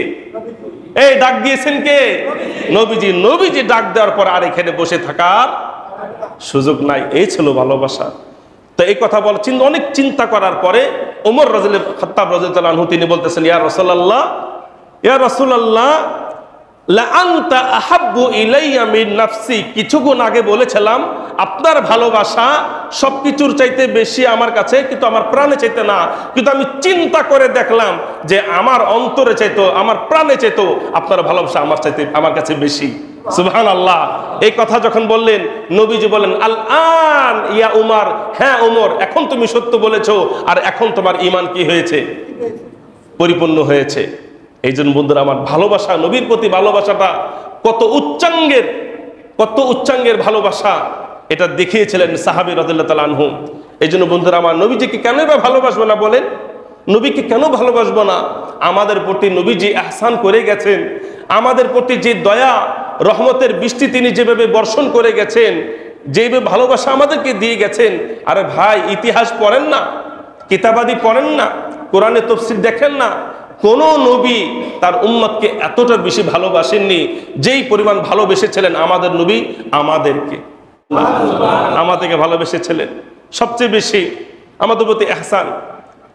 এই ডাক দিয়েছেন কে? নবীজি। নবীজি ডাক দেওয়ার পর আর এখানে বসে থাকার সুযোগ নাই। এই ছিল ভালোবাসা। তো এই কথা বল অনেক চিন্তা করার পরে ওমর খাত্তাব রাদিয়াল্লাহু আনহু তিনি বলতেছেন, ইয়া রাসূলুল্লাহ, ইয়া রাসূলুল্লাহ, লা আনতা আহাব্বু ইলাইয়া মিন নাফসি। কিছুক্ষণ আগে বলেছিলাম আপনার ভালোবাসা সবকিছুর চাইতে বেশি আমার কাছে, কিন্তু আমার প্রাণে চাইতে না। কিন্তু আমি চিন্তা করে দেখলাম যে আমার অন্তরে চাইতো, আমার প্রাণে চাইতো আপনার ভালোবাসা আমার কাছে বেশি। সুবহানাল্লাহ। এই কথা যখন বললেন, নবীজি বলেন, আল আন ইয়া উমর, হ্যাঁ ওমর, এখন তুমি সত্য বলেছো, আর এখন তোমার ঈমান কি হয়েছে? পরিপূর্ণ হয়েছে। এই জন্য বন্ধুরা আমার, ভালোবাসা, নবীর প্রতি ভালোবাসাটা কত উচ্চাঙ্গের, কত উচ্চাঙ্গের ভালোবাসা, এটা দেখিয়েছিলেন সাহাবী রাদিয়াল্লাহু তাআলা আনহু। এই জন্য বন্ধুরা আমার, নবীজিকে কেন বা ভালোবাসবো না বলেন? নবীকে কেন ভালোবাসবো না? আমাদের প্রতি নবীজি ইহসান করে গেছেন, আমাদের প্রতি যে দয়া রহমতের বৃষ্টি তিনি যেভাবে বর্ষণ করে গেছেন, যেভাবে ভালোবাসা আমাদেরকে দিয়ে গেছেন। আরে ভাই, ইতিহাস পড়েন না, কিতাবাদি পড়েন না, কোরআনে তাফসীর দেখেন না, কোন নবী তার উম্মতকে এতটা বেশি ভালোবাসেননি যেই পরিমাণ ভালোবেসেছিলেন আমাদের নবী আমাদেরকে ভালোবেসেছিলেন সবচেয়ে বেশি। আমাদের প্রতি ইহসান,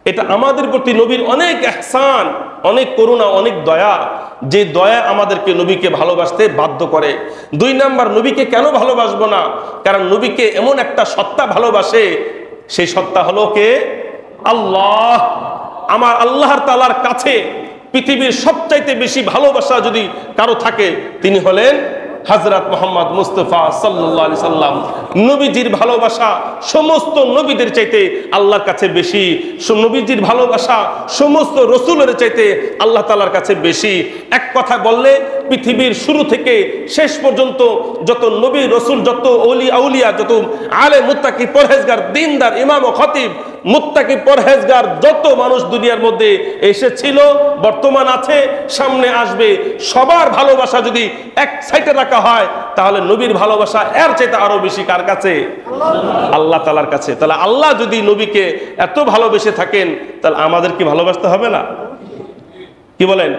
এটা আমাদের প্রতি নবীর অনেক ইহসান, অনেক করুণা, অনেক দয়া, যে দয়া আমাদেরকে নবীকে ভালোবাসতে বাধ্য করে। 2 নাম্বার, নবীকে কেন ভালোবাসবো না? কারণ নবীকে এমন একটা সত্তা ভালোবাসে, সেই সত্তা হলো কে? আল্লাহ। আমার আল্লাহর তাআলার কাছে পৃথিবীর সবচাইতে বেশি ভালোবাসা যদি কারো থাকে তিনি হলেন হযরত মুহাম্মদ মুস্তাফা সাল্লাল্লাহু আলাইহি সাল্লাম। নবীজির ভালোবাসা সমস্ত নবীদের চাইতে আল্লাহর কাছে বেশি, নবীজির ভালোবাসা সমস্ত রাসূলের চাইতে আল্লাহ তাআলার কাছে বেশি। এক কথা বললে পৃথিবীর শুরু থেকে শেষ পর্যন্ত যত নবী রাসূল, যত ওলি আউলিয়া, যত আলেম মুত্তাকি পরহেজগার দিনদার ইমাম ও খতিব মুত্তাকি পরহেজগার যত মানুষ দুনিয়ার মধ্যে এসেছিল, বর্তমান আছে, সামনে আসবে, সবার ভালোবাসা যদি এক সাইডে রাখা হয় তাহলে নবীর ভালোবাসা এর চাইতে আরো বেশি কার কাছে? আল্লাহ তাআলার কাছে। তাহলে আল্লাহ যদি নবীকে এত ভালোবেসে থাকেন তাহলে আমাদের কি ভালোবাসতে হবে না? কি বলেন?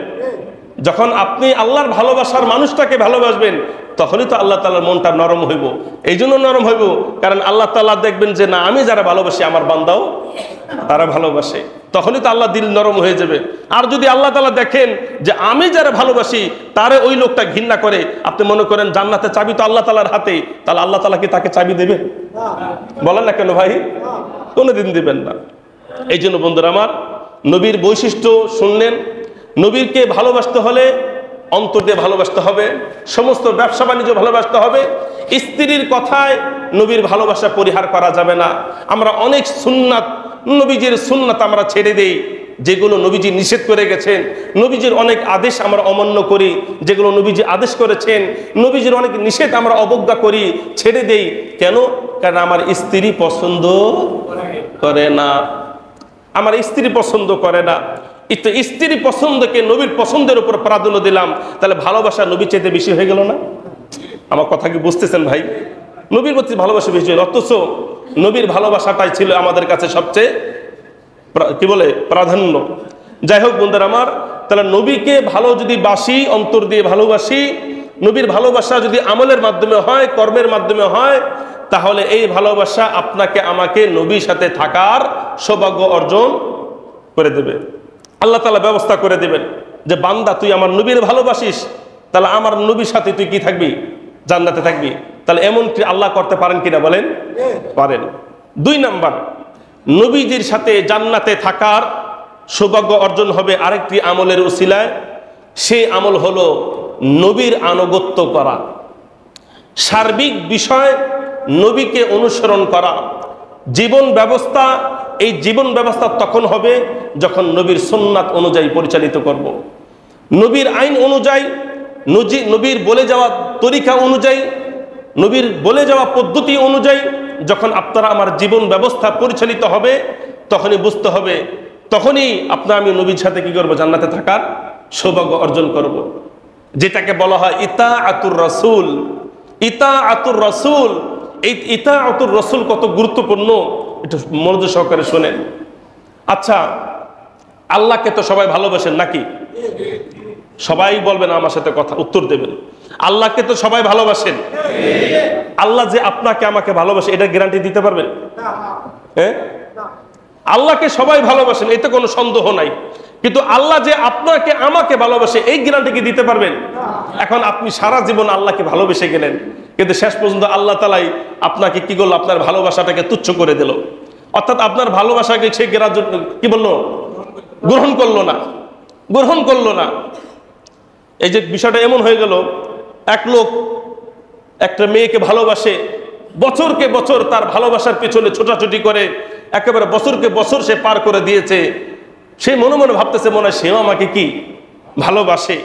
যখন আপনি আল্লাহর ভালোবাসার মানুষটাকে ভালোবাসবেন তখনই তো আল্লাহ তাআলার মনটা নরম হইব। এই জন্য নরম হইব কারণ আল্লাহ তাআলা দেখবেন যে না, আমি যারা ভালোবাসি আমার বান্দাও তারা ভালোবাসে, তখনই তো আল্লাহ দিল নরম হয়ে যাবে। আর যদি আল্লাহ তাআলা দেখেন যে আমি যারা ভালোবাসি তারে ওই লোকটা ঘৃণা করে, আপনি মনে করেন জান্নাতের চাবি তো আল্লাহ তাআলার হাতে, তাহলে আল্লাহ তাআলা কি তাকে চাবি দেবে? বলেন না কেন ভাই? কোনোদিন দিবেন না। এই জন্য বন্ধুরা আমার, নবীর বৈশিষ্ট্য শুনলেন। নবীরকে ভালোবাসতে হলে অন্তর দিয়ে ভালোবাসতে হবে, সমস্ত ব্যবসা বাণিজ্য ভালোবাসতে হবে। স্ত্রীর কথায় নবীর ভালোবাসা পরিহার করা যাবে না। আমরা অনেক সুন্নাত, নবীজির সুন্নাত আমরা ছেড়ে দেই যেগুলো নবীজি নিষেধ করে গেছেন। নবীজির অনেক আদেশ আমরা অমান্য করি যেগুলো নবীজি আদেশ করেছেন। নবীজির অনেক নিষেধ আমরা অবজ্ঞা করি, ছেড়ে দেই। কেন? কারণ আমার স্ত্রী পছন্দ করে না, আমার স্ত্রী পছন্দ করে না। স্ত্রী পছন্দকে নবীর পছন্দের উপর প্রাধান্য দিলাম, তাহলে ভালোবাসা নবীর চাইতে বেশি হয়ে গেল না? আমার কথা কি বুঝতেছেন ভাই? নবীর প্রতি ভালোবাসা বেশি, অথচ নবীর ভালোবাসাটাই ছিল আমাদের কাছে সবচেয়ে কি বলে প্রাধান্য। যাই হোক বন্ধুরা আমার, তাহলে নবীকে ভালো যদি বাসি, অন্তর দিয়ে ভালোবাসি, নবীর ভালোবাসা যদি আমলের মাধ্যমে হয়, কর্মের মাধ্যমে হয়, তাহলে এই ভালোবাসা আপনাকে আমাকে নবীর সাথে থাকার সৌভাগ্য অর্জন করে দেবে। আল্লাহ তাআলা ব্যবস্থা করে দেবেন যে বান্দা তুই আমার নবীর ভালোবাসিস, তাহলে আমার নবীর সাথে তুই কি থাকবি? জান্নাতে থাকবি। তাহলে এমন কি আল্লাহ করতে পারেন কিনা বলেন? পারেন। 2 নাম্বার, নবীজির সাথে জান্নাতে থাকার সৌভাগ্য অর্জন হবে আরেকটি আমলের উসিলায়। সেই আমল হলো নবীর আনুগত্য করা, সার্বিক বিষয় নবীকে অনুসরণ করা। জীবন ব্যবস্থা, এই জীবন ব্যবস্থা তখন হবে যখন নবীর সুন্নাত অনুযায়ী পরিচালিত করব। নবীর আইন অনুযায়ী, নবীর বলে যাওয়া তরিকা অনুযায়ী, নবীর বলে যাওয়া পদ্ধতি অনুযায়ী যখন আপনারা আমার জীবন ব্যবস্থা পরিচালিত হবে তখনই বুঝতে হবে, তখনই আপনার আমি নবীর সাথে কি করব? জান্নাতে থাকার সৌভাগ্য অর্জন করব। যেটাকে বলা হয় ইতাআতুর রাসূল। ইতাআতুর রাসূল, এই ইতাআতুর রাসূল কত গুরুত্বপূর্ণ একটু মনোযোগ সহকারে শোনেন। আচ্ছা, আল্লাহকে তো সবাই ভালোবাসেন নাকি? সবাই বলবেন, আমার সাথে কথা উত্তর দেবেন। আল্লাহকে তো সবাই ভালোবাসেন। আল্লাহ যে আপনাকে আমাকে ভালোবাসে এটা গ্যারান্টি দিতে পারবেন? হ্যাঁ, আল্লাহকে সবাই ভালোবাসেন, এতে কোনো সন্দেহ নাই। কিন্তু আল্লাহ যে আপনাকে আমাকে ভালোবাসে এই গ্যারান্টি কি দিতে পারবেন? এখন আপনি সারা জীবন আল্লাহকে ভালোবেসে গেলেন, কিন্তু শেষ পর্যন্ত আল্লাহ তাআলাই আপনাকে কি করলো? আপনার ভালোবাসাটাকে তুচ্ছ করে দিল। অর্থাৎ আপনার ভালোবাসাকে সে কি বললো? গ্রহণ করলো না, গ্রহণ করলো না। এই যে বিষয়টা এমন হয়ে গেল, এক লোক একটা মেয়েকে ভালোবাসে, বছরকে বছর তার ভালোবাসার পেছনে ছোটাছুটি করে, একেবারে বছরকে বছর সে পার করে দিয়েছে। সে মনে মনে ভাবতেছে মনে হয় সেও আমাকে কি ভালোবাসে।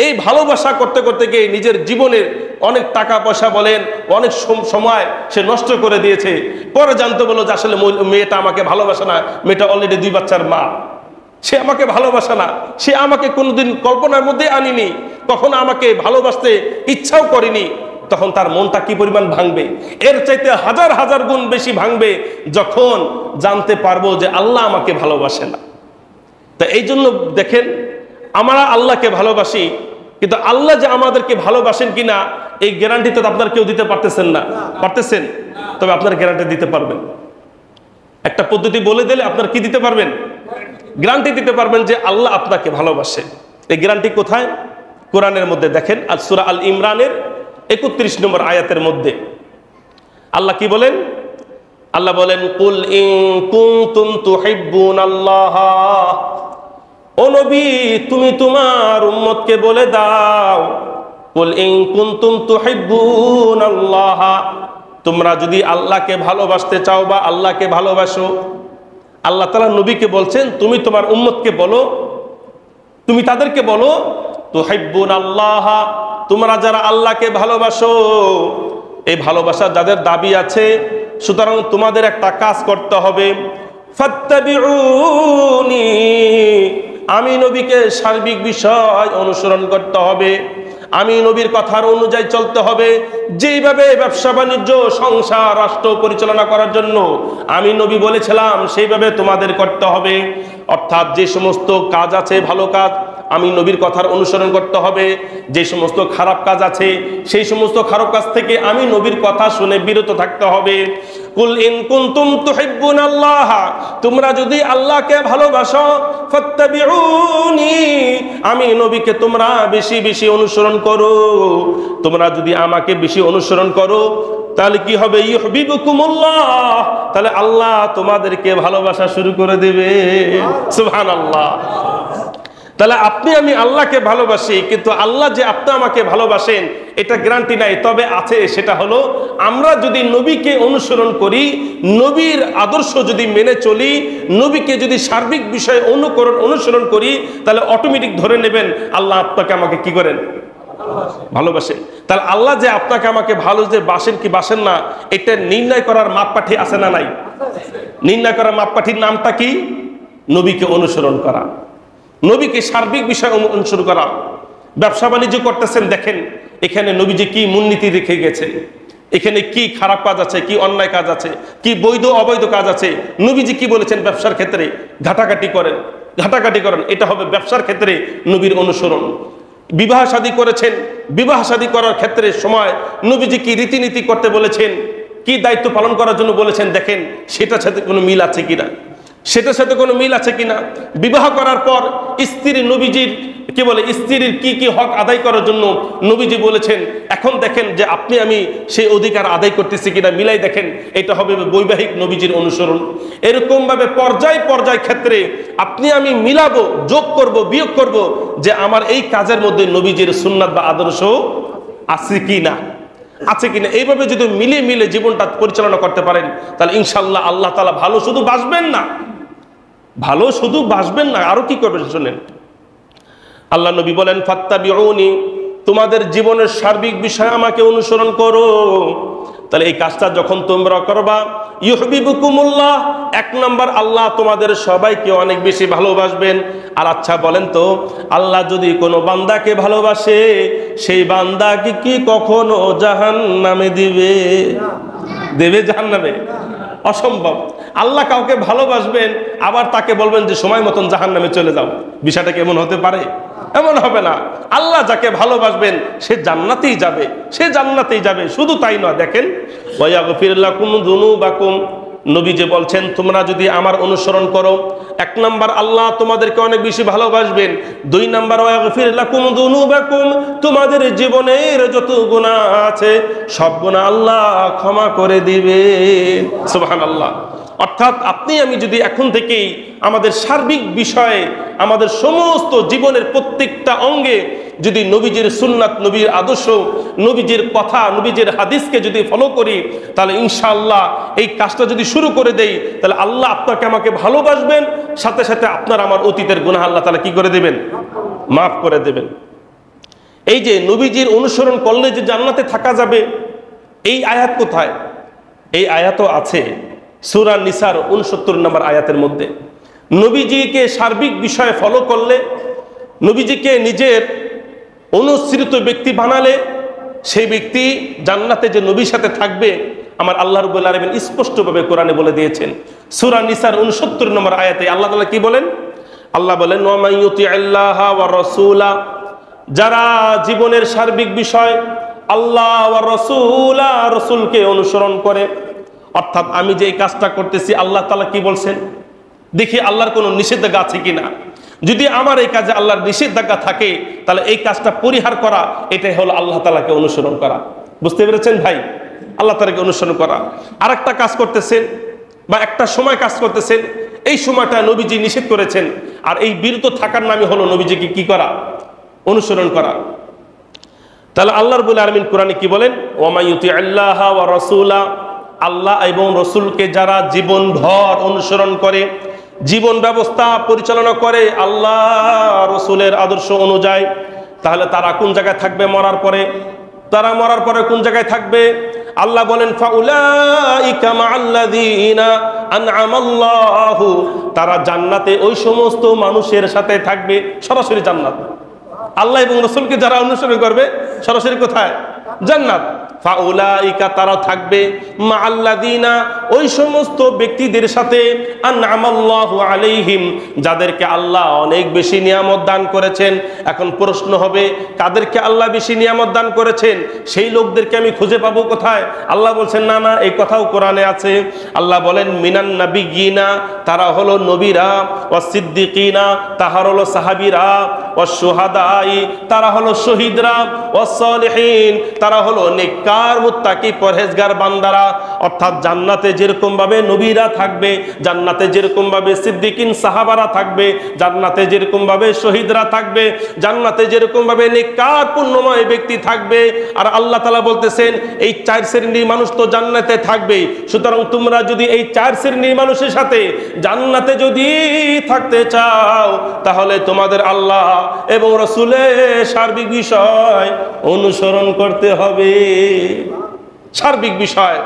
এই ভালোবাসা করতে করতে গিয়ে নিজের জীবনের অনেক টাকা পয়সা বলেন, অনেক সময় সে নষ্ট করে দিয়েছে। পরে জানতে বললো যে আসলে মেয়েটা আমাকে ভালোবাসে না, মেয়েটা অলরেডি 2 বাচ্চার মা, সে আমাকে ভালোবাসে না, সে আমাকে কোনোদিন কল্পনার মধ্যে আনিনি, কখনো আমাকে ভালোবাসতে ইচ্ছাও করেনি। তখন তার মনটা কি পরিমাণ ভাঙবে? এর চাইতে হাজার হাজার গুণ বেশি ভাঙবে যখন জানতে পারবো যে আল্লাহ আমাকে ভালোবাসে না। তা এই জন্য দেখেন, আমরা আল্লাহকে ভালোবাসি, কিন্তু আল্লাহ যে আমাদেরকে ভালোবাসেন কিনা এই গ্যারান্টি তো আপনার কেউ দিতে পারতেছেন না। পারতেছেন? তবে আপনার গ্যারান্টি দিতে পারবেন। একটা পদ্ধতি বলে দিলে আপনার কি দিতে পারবেন? গ্যারান্টি দিতে পারবেন যে আল্লাহ আপনাকে ভালোবাসে। এই গ্যারান্টি কোথায়? কোরআনের মধ্যে দেখেন, আর সূরা আল ইমরানের 31 নম্বর আয়াতের মধ্যে আল্লাহ কি বলেন? আল্লাহ বলেন, কুল ইন কুনতুম তুহিব্বুনাল্লাহ, ও নবী তুমি তোমার উম্মতকে বলে দাও, কুল ইন কুনতুম তুহিব্বুনাল্লাহ, তোমরা যদি আল্লাহকে ভালোবাসতে চাও বা আল্লাহকে ভালোবাসো। আল্লাহ তাআলা নবীকে বলছেন তুমি তোমার উম্মতকে বলো, তুমি তাদেরকে বলো তুহিব্বুনাল্লাহ, তোমরা যারা আল্লাহকে ভালোবাসো, এই ভালোবাসা যাদের দাবি আছে, সুতরাং তোমাদের একটা কাজ করতে হবে, ফাত্তাবিউনি, আমি নবীকে সার্বিক বিষয় অনুসরণ করতে হবে, আমি নবীর কথার অনুযায়ী চলতে হবে। যেইভাবে ব্যবসা বাণিজ্য সংসার রাষ্ট্র পরিচালনা করার জন্য আমি নবী বলেছিলাম সেইভাবে তোমাদের করতে হবে। অর্থাৎ যে সমস্ত কাজ আছে ভালো কাজ, আমি নবীর কথার অনুসরণ করতে হবে। যে সমস্ত খারাপ কাজ আছে সেই সমস্ত খারাপ কাজ থেকে আমি নবীর কথা শুনে বিরত থাকতে হবে। কুল ইন কুনতুম তুহিব্বুনাল্লাহ, তোমরা যদি আল্লাহকে ভালোবাসো, ফাত্তাবিউনি, আমি নবীকে তোমরা বেশি বেশি অনুসরণ করো। তোমরা যদি আমাকে বেশি অনুসরণ করো তাহলে কি হবে, ইউহিব্বুকুমুল্লাহ, তাহলে আল্লাহ তোমাদেরকে ভালোবাসা শুরু করে দেবে। সুবহানাল্লাহ। তাহলে আপনি আমি আল্লাহকে ভালোবাসি, কিন্তু আল্লাহ যে আপনি আমাকে ভালোবাসেন এটা গ্যারান্টি নাই। তবে আছে, সেটা হলো আমরা যদি নবীকে অনুসরণ করি, নবীর আদর্শ যদি মেনে চলি, নবীকে যদি সার্বিক বিষয়ে অনুসরণ করি, তাহলে অটোমেটিক ধরে নেবেন আল্লাহ আপনাকে আমাকে কি করেন, ভালোবাসেন। তাহলে আল্লাহ যে আপনাকে আমাকে ভালো যে বাসেন কি বাসেন না, এটা নির্ণয় করার মাপকাঠি আছে না নাই? নির্ণয় করার মাপকাঠির নামটা কি? নবীকে অনুসরণ করা, নবীকে সার্বিক বিষয় অনুসরণ করা। ব্যবসা বাণিজ্য করতেছেন, দেখেন এখানে নবীজি কি মূলনীতি রেখে গেছে, এখানে কি খারাপ কাজ আছে, কি অন্যায় কাজ আছে, কি বৈধ অবৈধ কাজ আছে, নবীজি কি বলেছেন। ব্যবসার ক্ষেত্রে ঘাটাঘাটি করেন, এটা হবে ব্যবসার ক্ষেত্রে নবীর অনুসরণ। বিবাহ শাদী করেছেন, বিবাহ শাদী করার ক্ষেত্রে সময় নবীজি কি রীতিনীতি করতে বলেছেন, কি দায়িত্ব পালন করার জন্য বলেছেন, দেখেন সেটার সাথে কোনো মিল আছে কিনা, সেটার সাথে কোনো মিল আছে কিনা। বিবাহ করার পর স্ত্রী নবীজির কি বলে, স্ত্রীর কি কি হক আদায় করার জন্য নবীজি বলেছেন, এখন দেখেন যে আপনি আমি সেই অধিকার আদায় করতেছি কিনা, মিলাই দেখেন। এটা হবে বৈবাহিক নবীজির অনুসরণ। এরকম ভাবে পর্যায় পর্যায় ক্ষেত্রে আপনি আমি মিলাবো, যোগ করব, বিয়োগ করব যে আমার এই কাজের মধ্যে নবীজির সুন্নাত বা আদর্শ আছে কিনা, আছে কিনা। এইভাবে যদি মিলিয়ে মিলে জীবনটা পরিচালনা করতে পারেন, তাহলে ইনশাল্লাহ আল্লাহ তাআলা ভালো শুধু বাসবেন না, ভালো শুধু বাসবেন না, আরো কি করবেন শুনেন। আল্লাহ নবী বলেন, ফাত্তাবিউনি, তোমাদের জীবনের সার্বিক বিষয় আমাকে অনুসরণ করো। তাহলে এই কাজটা যখন তোমরা করবা, ইউহিব্বুকুমুল্লাহ, এক নাম্বার আল্লাহ তোমাদের সবাইকে অনেক বেশি ভালোবাসবেন। আর আচ্ছা বলেন তো, আল্লাহ যদি কোনো বান্দাকে ভালোবাসে, সেই বান্দাকে কি কখনো জাহান্নামে দিবে? দেবে জাহান্নামে? অসম্ভব। আল্লাহ কাউকে ভালোবাসবেন আবার তাকে বলবেন যে সময় মতন জাহান্নামে চলে যাও, বিষয়টা কেমন হতে পারে? এমন হবে না। আল্লাহ যাকে ভালোবাসবেন সে জান্নাতেই যাবে, সে জান্নাতেই যাবে। শুধু তাই নয়, দেখেন ওয়াগফির লাকুম যুনুবাকুম, নবী যে বলছেন তোমরা যদি আমার অনুসরণ করো, এক নাম্বার আল্লাহ তোমাদেরকে অনেক বেশি ভালোবাসবেন, দুই নাম্বার ওয়াগফির লাকুম যুনুবাকুম, তোমাদের জীবনের যত গুনাহ আছে সব গুনাহ আল্লাহ ক্ষমা করে দিবেন। সুবহানাল্লাহ। অর্থাৎ আপনি আমি যদি এখন থেকেই আমাদের সার্বিক বিষয়ে, আমাদের সমস্ত জীবনের প্রত্যেকটা অঙ্গে যদি নবীজির সুন্নাত, নবীর আদর্শ, নবীজির কথা, নবীজির হাদিসকে যদি ফলো করি, তাহলে ইনশাআল্লাহ এই কাজটা যদি শুরু করে দেই, তাহলে আল্লাহ আপনাকে আমাকে ভালোবাসবেন, সাথে সাথে আপনার আমার অতীতের গুনাহ আল্লাহ তাআলা কি করে দেবেন? মাফ করে দেবেন। এই যে নবীজির অনুসরণ করলে যে জান্নাতে থাকা যাবে, এই আয়াত কোথায়? এই আয়াতও আছে সূরা নিসার 69 নম্বর আয়াতের মধ্যে। নবীজিকে সার্বিক বিষয়ে ফলো করলে, নবীজিকে নিজের অনুসৃত ব্যক্তি বানালে, সেই ব্যক্তি জান্নাতে যে নবীর সাথে থাকবে, আমার আল্লাহ রাব্বুল আলামিন স্পষ্টভাবে কোরআনে বলে দিয়েছেন। সূরা নিসার 69 নম্বর আয়াতে আল্লাহ তাআলা কি বলেন? আল্লাহ বলেন, ওয়া মান ইউতি'আল্লাহ ওয়া রাসূলা, যারা জীবনের সার্বিক বিষয় আল্লাহ ওয়া রাসূলা, রাসূলকে অনুসরণ করে। অর্থাৎ আমি যে এই কাজটা করতেছি, আল্লাহ তাআলা কি বলছেন, দেখি আল্লাহর কোনো নিষেধাজ্ঞা আছে কিনা। যদি আমার এই কাজে আল্লাহর নিষেধাজ্ঞা থাকে, তাহলে এই কাজটা পরিহার করা, এটাই হলো আল্লাহ তাআলাকে অনুসরণ করা। বুঝতে পেরেছেন ভাই? আল্লাহ তাআলাকে অনুসরণ করা। আরেকটা কাজ করতেছেন, বা একটা সময় কাজ করতেছেন, এই সময়টা নবীজি নিষেধ করেছেন, আর এই বিরত থাকার নামই হলো নবীজিকে কি করা? অনুসরণ করা। তাহলে আল্লাহ রাব্বুল আলামিন কোরআনে কি বলেন? ওয়া ইউতি আল্লাহ ওয়া রাসূলা, আল্লাহ এবং রসুলকে যারা জীবনভর অনুসরণ করে, জীবন ব্যবস্থা পরিচালনা করে আল্লাহ রসুলের আদর্শ অনুযায়ী, তাহলে তারা কোন জায়গায় থাকবে মরার পরে? তারা মরার পরে কোন জায়গায় থাকবে? আল্লাহ বলেন ফাউলাইকা মাআল্লাযীনা আনআমাল্লাহু, তারা জান্নাতে ওই সমস্ত মানুষের সাথে থাকবে। সরাসরি জান্নাত। আল্লাহ এবং রাসূলকে যারা অনুসরণ করবে সরাসরি কোথায়? জান্নাত। ফাউলাইকা, তারা থাকবে মাআল্লাযীনা, ওই সমস্ত ব্যক্তিদের সাথে আনআমাল্লাহু আলাইহিম, যাদেরকে আল্লাহ অনেক বেশি নিয়ামত দান করেছেন। এখন প্রশ্ন হবে, কাদেরকে আল্লাহ বেশি নিয়ামত দান করেছেন? সেই লোকদেরকে আমি খুঁজে পাবো কোথায়? আল্লাহ বলছেন না না, এই কথাও কোরআনে আছে। আল্লাহ বলেন মিনান নাবিয়িনা, তারা হলো নবীরা, ওয়াস সিদ্দিকিনা, তারা হলো সাহাবীরা, ওয়াস শুহাদাই, তারা হলো শহীদরা, ওয়াস সালিহিন, তারা হলো নেককার মুত্তাকি পরহেজগার বান্দারা। অর্থাৎ জান্নাতে যেরকম ভাবে নবীরা থাকবে, জান্নাতে যেরকম ভাবে সিদ্দিকিন সাহাবারা থাকবে, জান্নাতে যেরকম ভাবে শহীদরা থাকবে, জান্নাতে যেরকম ভাবে নেককার পুণ্যময় ব্যক্তি থাকবে। আর আল্লাহ তাআলা বলতেছেন এই চার শ্রেণীর মানুষ তো জান্নাতে থাকবে। সুতরাং তোমরা যদি এই চার শ্রেণীর মানুষের সাথে জান্নাতে যদি থাকতে চাও, তাহলে তোমাদের আল্লাহ এবং রাসূলের সার্বিক বিষয় অনুসরণ করতে হবে। সার্বিক বিষয়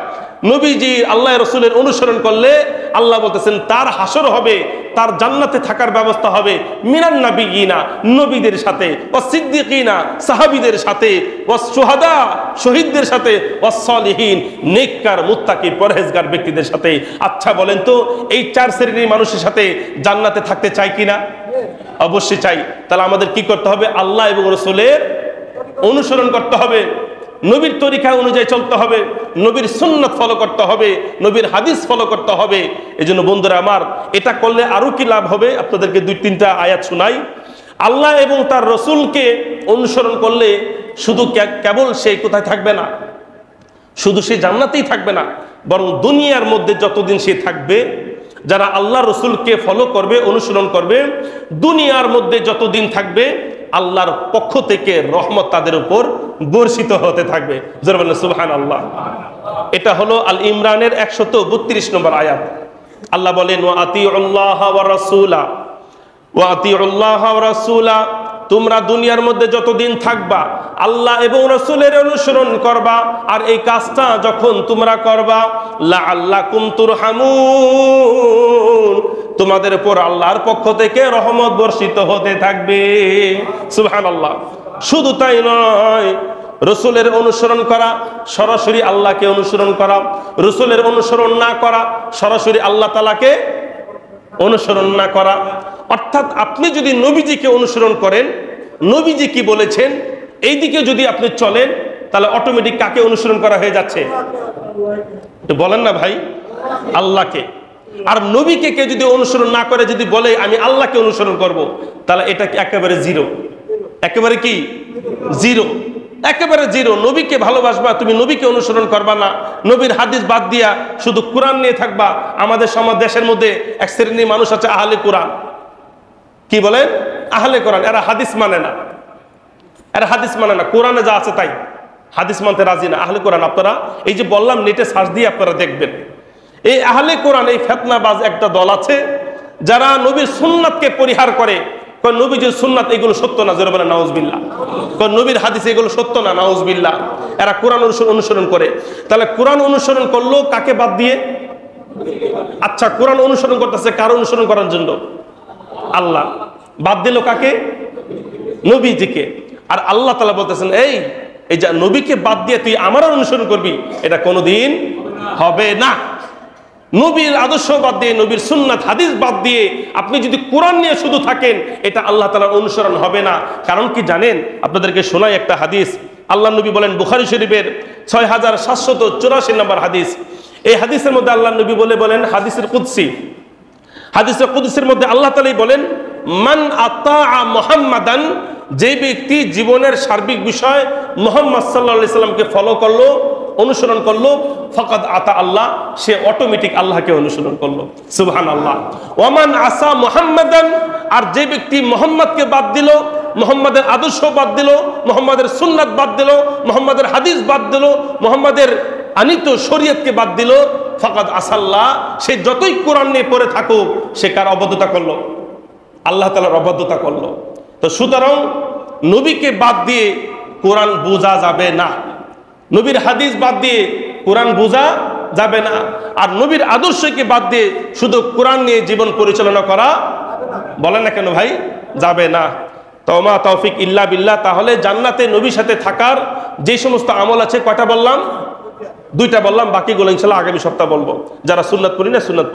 নবীজি আল্লাহ রাসূলের অনুসরণ করলে আল্লাহ বলতেছেন তার হাসর হবে, তার জান্নাতে থাকার ব্যবস্থা হবে মিনান নাবিয়িনা, নবীদের সাথে, ওয়াস সিদ্দিকিনা, সাহাবীদের সাথে, ওয়াস শুহাদা, শহীদদের সাথে, ওয়াস সালিহিন, নেককার মুত্তাকি পরহেজগার ব্যক্তিদের সাথে। আচ্ছা বলেন তো, এই চার শ্রেণীর মানুষের সাথে জান্নাতে থাকতে চাই কিনা? অবশ্যই চাই। তাহলে আমাদের কি করতে হবে? আল্লাহ এবং রাসূলের অনুসরণ করতে হবে, নবীর তরিকা অনুযায়ী চলতে হবে, নবীর সুন্নাত ফলো করতে হবে, নবীর হাদিস ফলো করতে হবে। এজন্য বন্ধুরা আমার, এটা করলে আরো কি লাভ হবে? আপনাদেরকে দুই তিনটা আয়াত শোনাই। আল্লাহ এবং তার রসুলকে অনুসরণ করলে শুধু কেবল সে কোথায় থাকবে না, শুধু সে জান্নাতেই থাকবে না, বরং দুনিয়ার মধ্যে যতদিন সে থাকবে, যারা আল্লাহ রসুলকে ফলো করবে, অনুসরণ করবে, দুনিয়ার মধ্যে যতদিন থাকবে আল্লাহর পক্ষ থেকে রহমত তাদের উপর বর্ষিত হতে থাকবে। সুবহানাল্লাহ। এটা হলো আল ইমরানের 132 নম্বর আয়াত। আল্লাহ বলেন ওয়া আতিউল্লাহ ওয়া রাসূলা, ওয়া আতিউল্লাহ ওয়া রাসূলা, তোমরা দুনিয়ার মধ্যে যতদিন থাকবা আল্লাহ এবং রাসূলের অনুসরণ করবা। আর এই কাজটা যখন তোমরা করবা, লাআল্লাকুম তুরহামুন, তোমাদের উপর আল্লাহর পক্ষ থেকে রহমত বর্ষিত হতে থাকবে। সুবহানাল্লাহ। শুধু তাই নয়, রসুলের অনুসরণ করা, সরাসরি আল্লাহকে অনুসরণ করা, রসুলের অনুসরণ না করা, সরাসরি আল্লাহ তাআলাকে অনুসরণ না করা। অর্থাৎ আপনি যদি নবীজিকে অনুসরণ করেন, নবীজি কি বলেছেন এই দিকে যদি আপনি চলেন, তাহলে অটোমেটিক কাকে অনুসরণ করা হয়ে যাচ্ছে? বলেন না ভাই, আল্লাহকে। আর নবীকে কে যদি অনুসরণ না করে, যদি বলে আমি আল্লাহকে অনুসরণ করব, তাহলে এটা একেবারে জিরো। একেবারে কি জিরো, একেবারে জিরো। নবীকে ভালোবাসবা, তুমি নবীকে অনুসরণ করবা না, নবীর হাদিস বাদ দিয়া শুধু কোরআন নিয়ে থাকবা। আমাদের সমাজ দেশের মধ্যে এক শ্রেণীর মানুষ আছে আহলে কোরআন। কি বলেন? আহলে কোরআন। এরা হাদিস মানে না, এরা হাদিস মানে না, কোরআনে যা আছে তাই, হাদিস মানতে রাজি না। আহলে কোরআন আপনারা এই যে বললাম, নেটে সার্চ দিয়ে আপনারা দেখবেন, এই আহলে কোরআন, এই ফিতনাবাজ একটা দল আছে যারা নবীর সুন্নাতকে পরিহার করে। নবীজির সুন্নাত এগুলো সত্য না, জোরে বলেন নাউজুবিল্লাহ। নবীর হাদিস এগুলো সত্য না, নাউজুবিল্লাহ। এরা কোরআন অনুসরণ করে। তাহলে কোরআন অনুসরণ করলো কাকে বাদ দিয়ে? আচ্ছা, কোরআন অনুসরণ করতেছে কার অনুসরণ করার জন্য? আল্লাহ। বাদ দিল কাকে? নবীজিকে। আর আল্লাহ তাআলা বলতেছেন এই যে নবীকে বাদ দিয়ে তুই আমার অনুসরণ করবি, এটা কোনোদিন হবে না। নবীর আদর্শ বাদ দিয়ে, নবীর সুন্নাত হাদিস বাদ দিয়ে আপনি যদি কোরআন নিয়ে শুধু থাকেন, এটা আল্লাহ তাআলার অনুসরণ হবে না। কারণ কি জানেন? আপনাদেরকে শোনাই একটা হাদিস। আল্লাহ নবী বলেন, বুখারী শরীফের 6784 নম্বর হাদিস। এই হাদিসের মধ্যে আল্লাহ নবী বলেন, হাদিসের কুদসি, হাদিসের কুদসির মধ্যে আল্লাহ তাআলাই বলেন, মান আতাআ মুহাম্মাদান, যে ব্যক্তি জীবনের সার্বিক বিষয় মুহাম্মদ সাল্লাল্লাহু আলাইহি সাল্লামকে ফলো করলো, অনুসরণ করলো, ফাকাদ আতা আল্লাহ, সে অটোমেটিক আল্লাহকে অনুসরণ করলো। সুবহানাল্লাহ। ওয়ামান আসা মুহাম্মাদান, আর যে ব্যক্তি মুহাম্মদকে বাদ দিল, মুহাম্মাদের আদর্শ বাদ দিল, মুহাম্মাদের সুন্নাত বাদ দিল, মুহাম্মাদের হাদিস বাদ দিল, মুহাম্মাদের আনিত শরীয়তকে বাদ দিল, ফাকাদ আসাল্লাহ, সে যতই কোরআন নিয়ে পড়ে থাকুক, সে কার অবাধ্যতা করলো? আল্লাহ তাআলার অবাধ্যতা করলো। তো সুতরাং নবীকে বাদ দিয়ে কোরআন বোঝা যাবে না, নবীর হাদিস বাদ দিয়ে কোরআন বোঝা যাবে না, আর নবীর আদর্শকে বাদ দিয়ে শুধু কোরআন নিয়ে জীবন পরিচালনা করা, বলেন না কেন ভাই, যাবে না। তওমা তৌফিক ইল্লা বিল্লাহ। তাহলে জান্নাতে নবীর সাথে থাকার যে সমস্ত আমল আছে, কয়টা বললাম? 2টা বললাম, বাকিগুলো ইনশাআল্লাহ আগামী সপ্তাহ বলবো। যারা সুন্নাত পড়ি না, সুন্নাত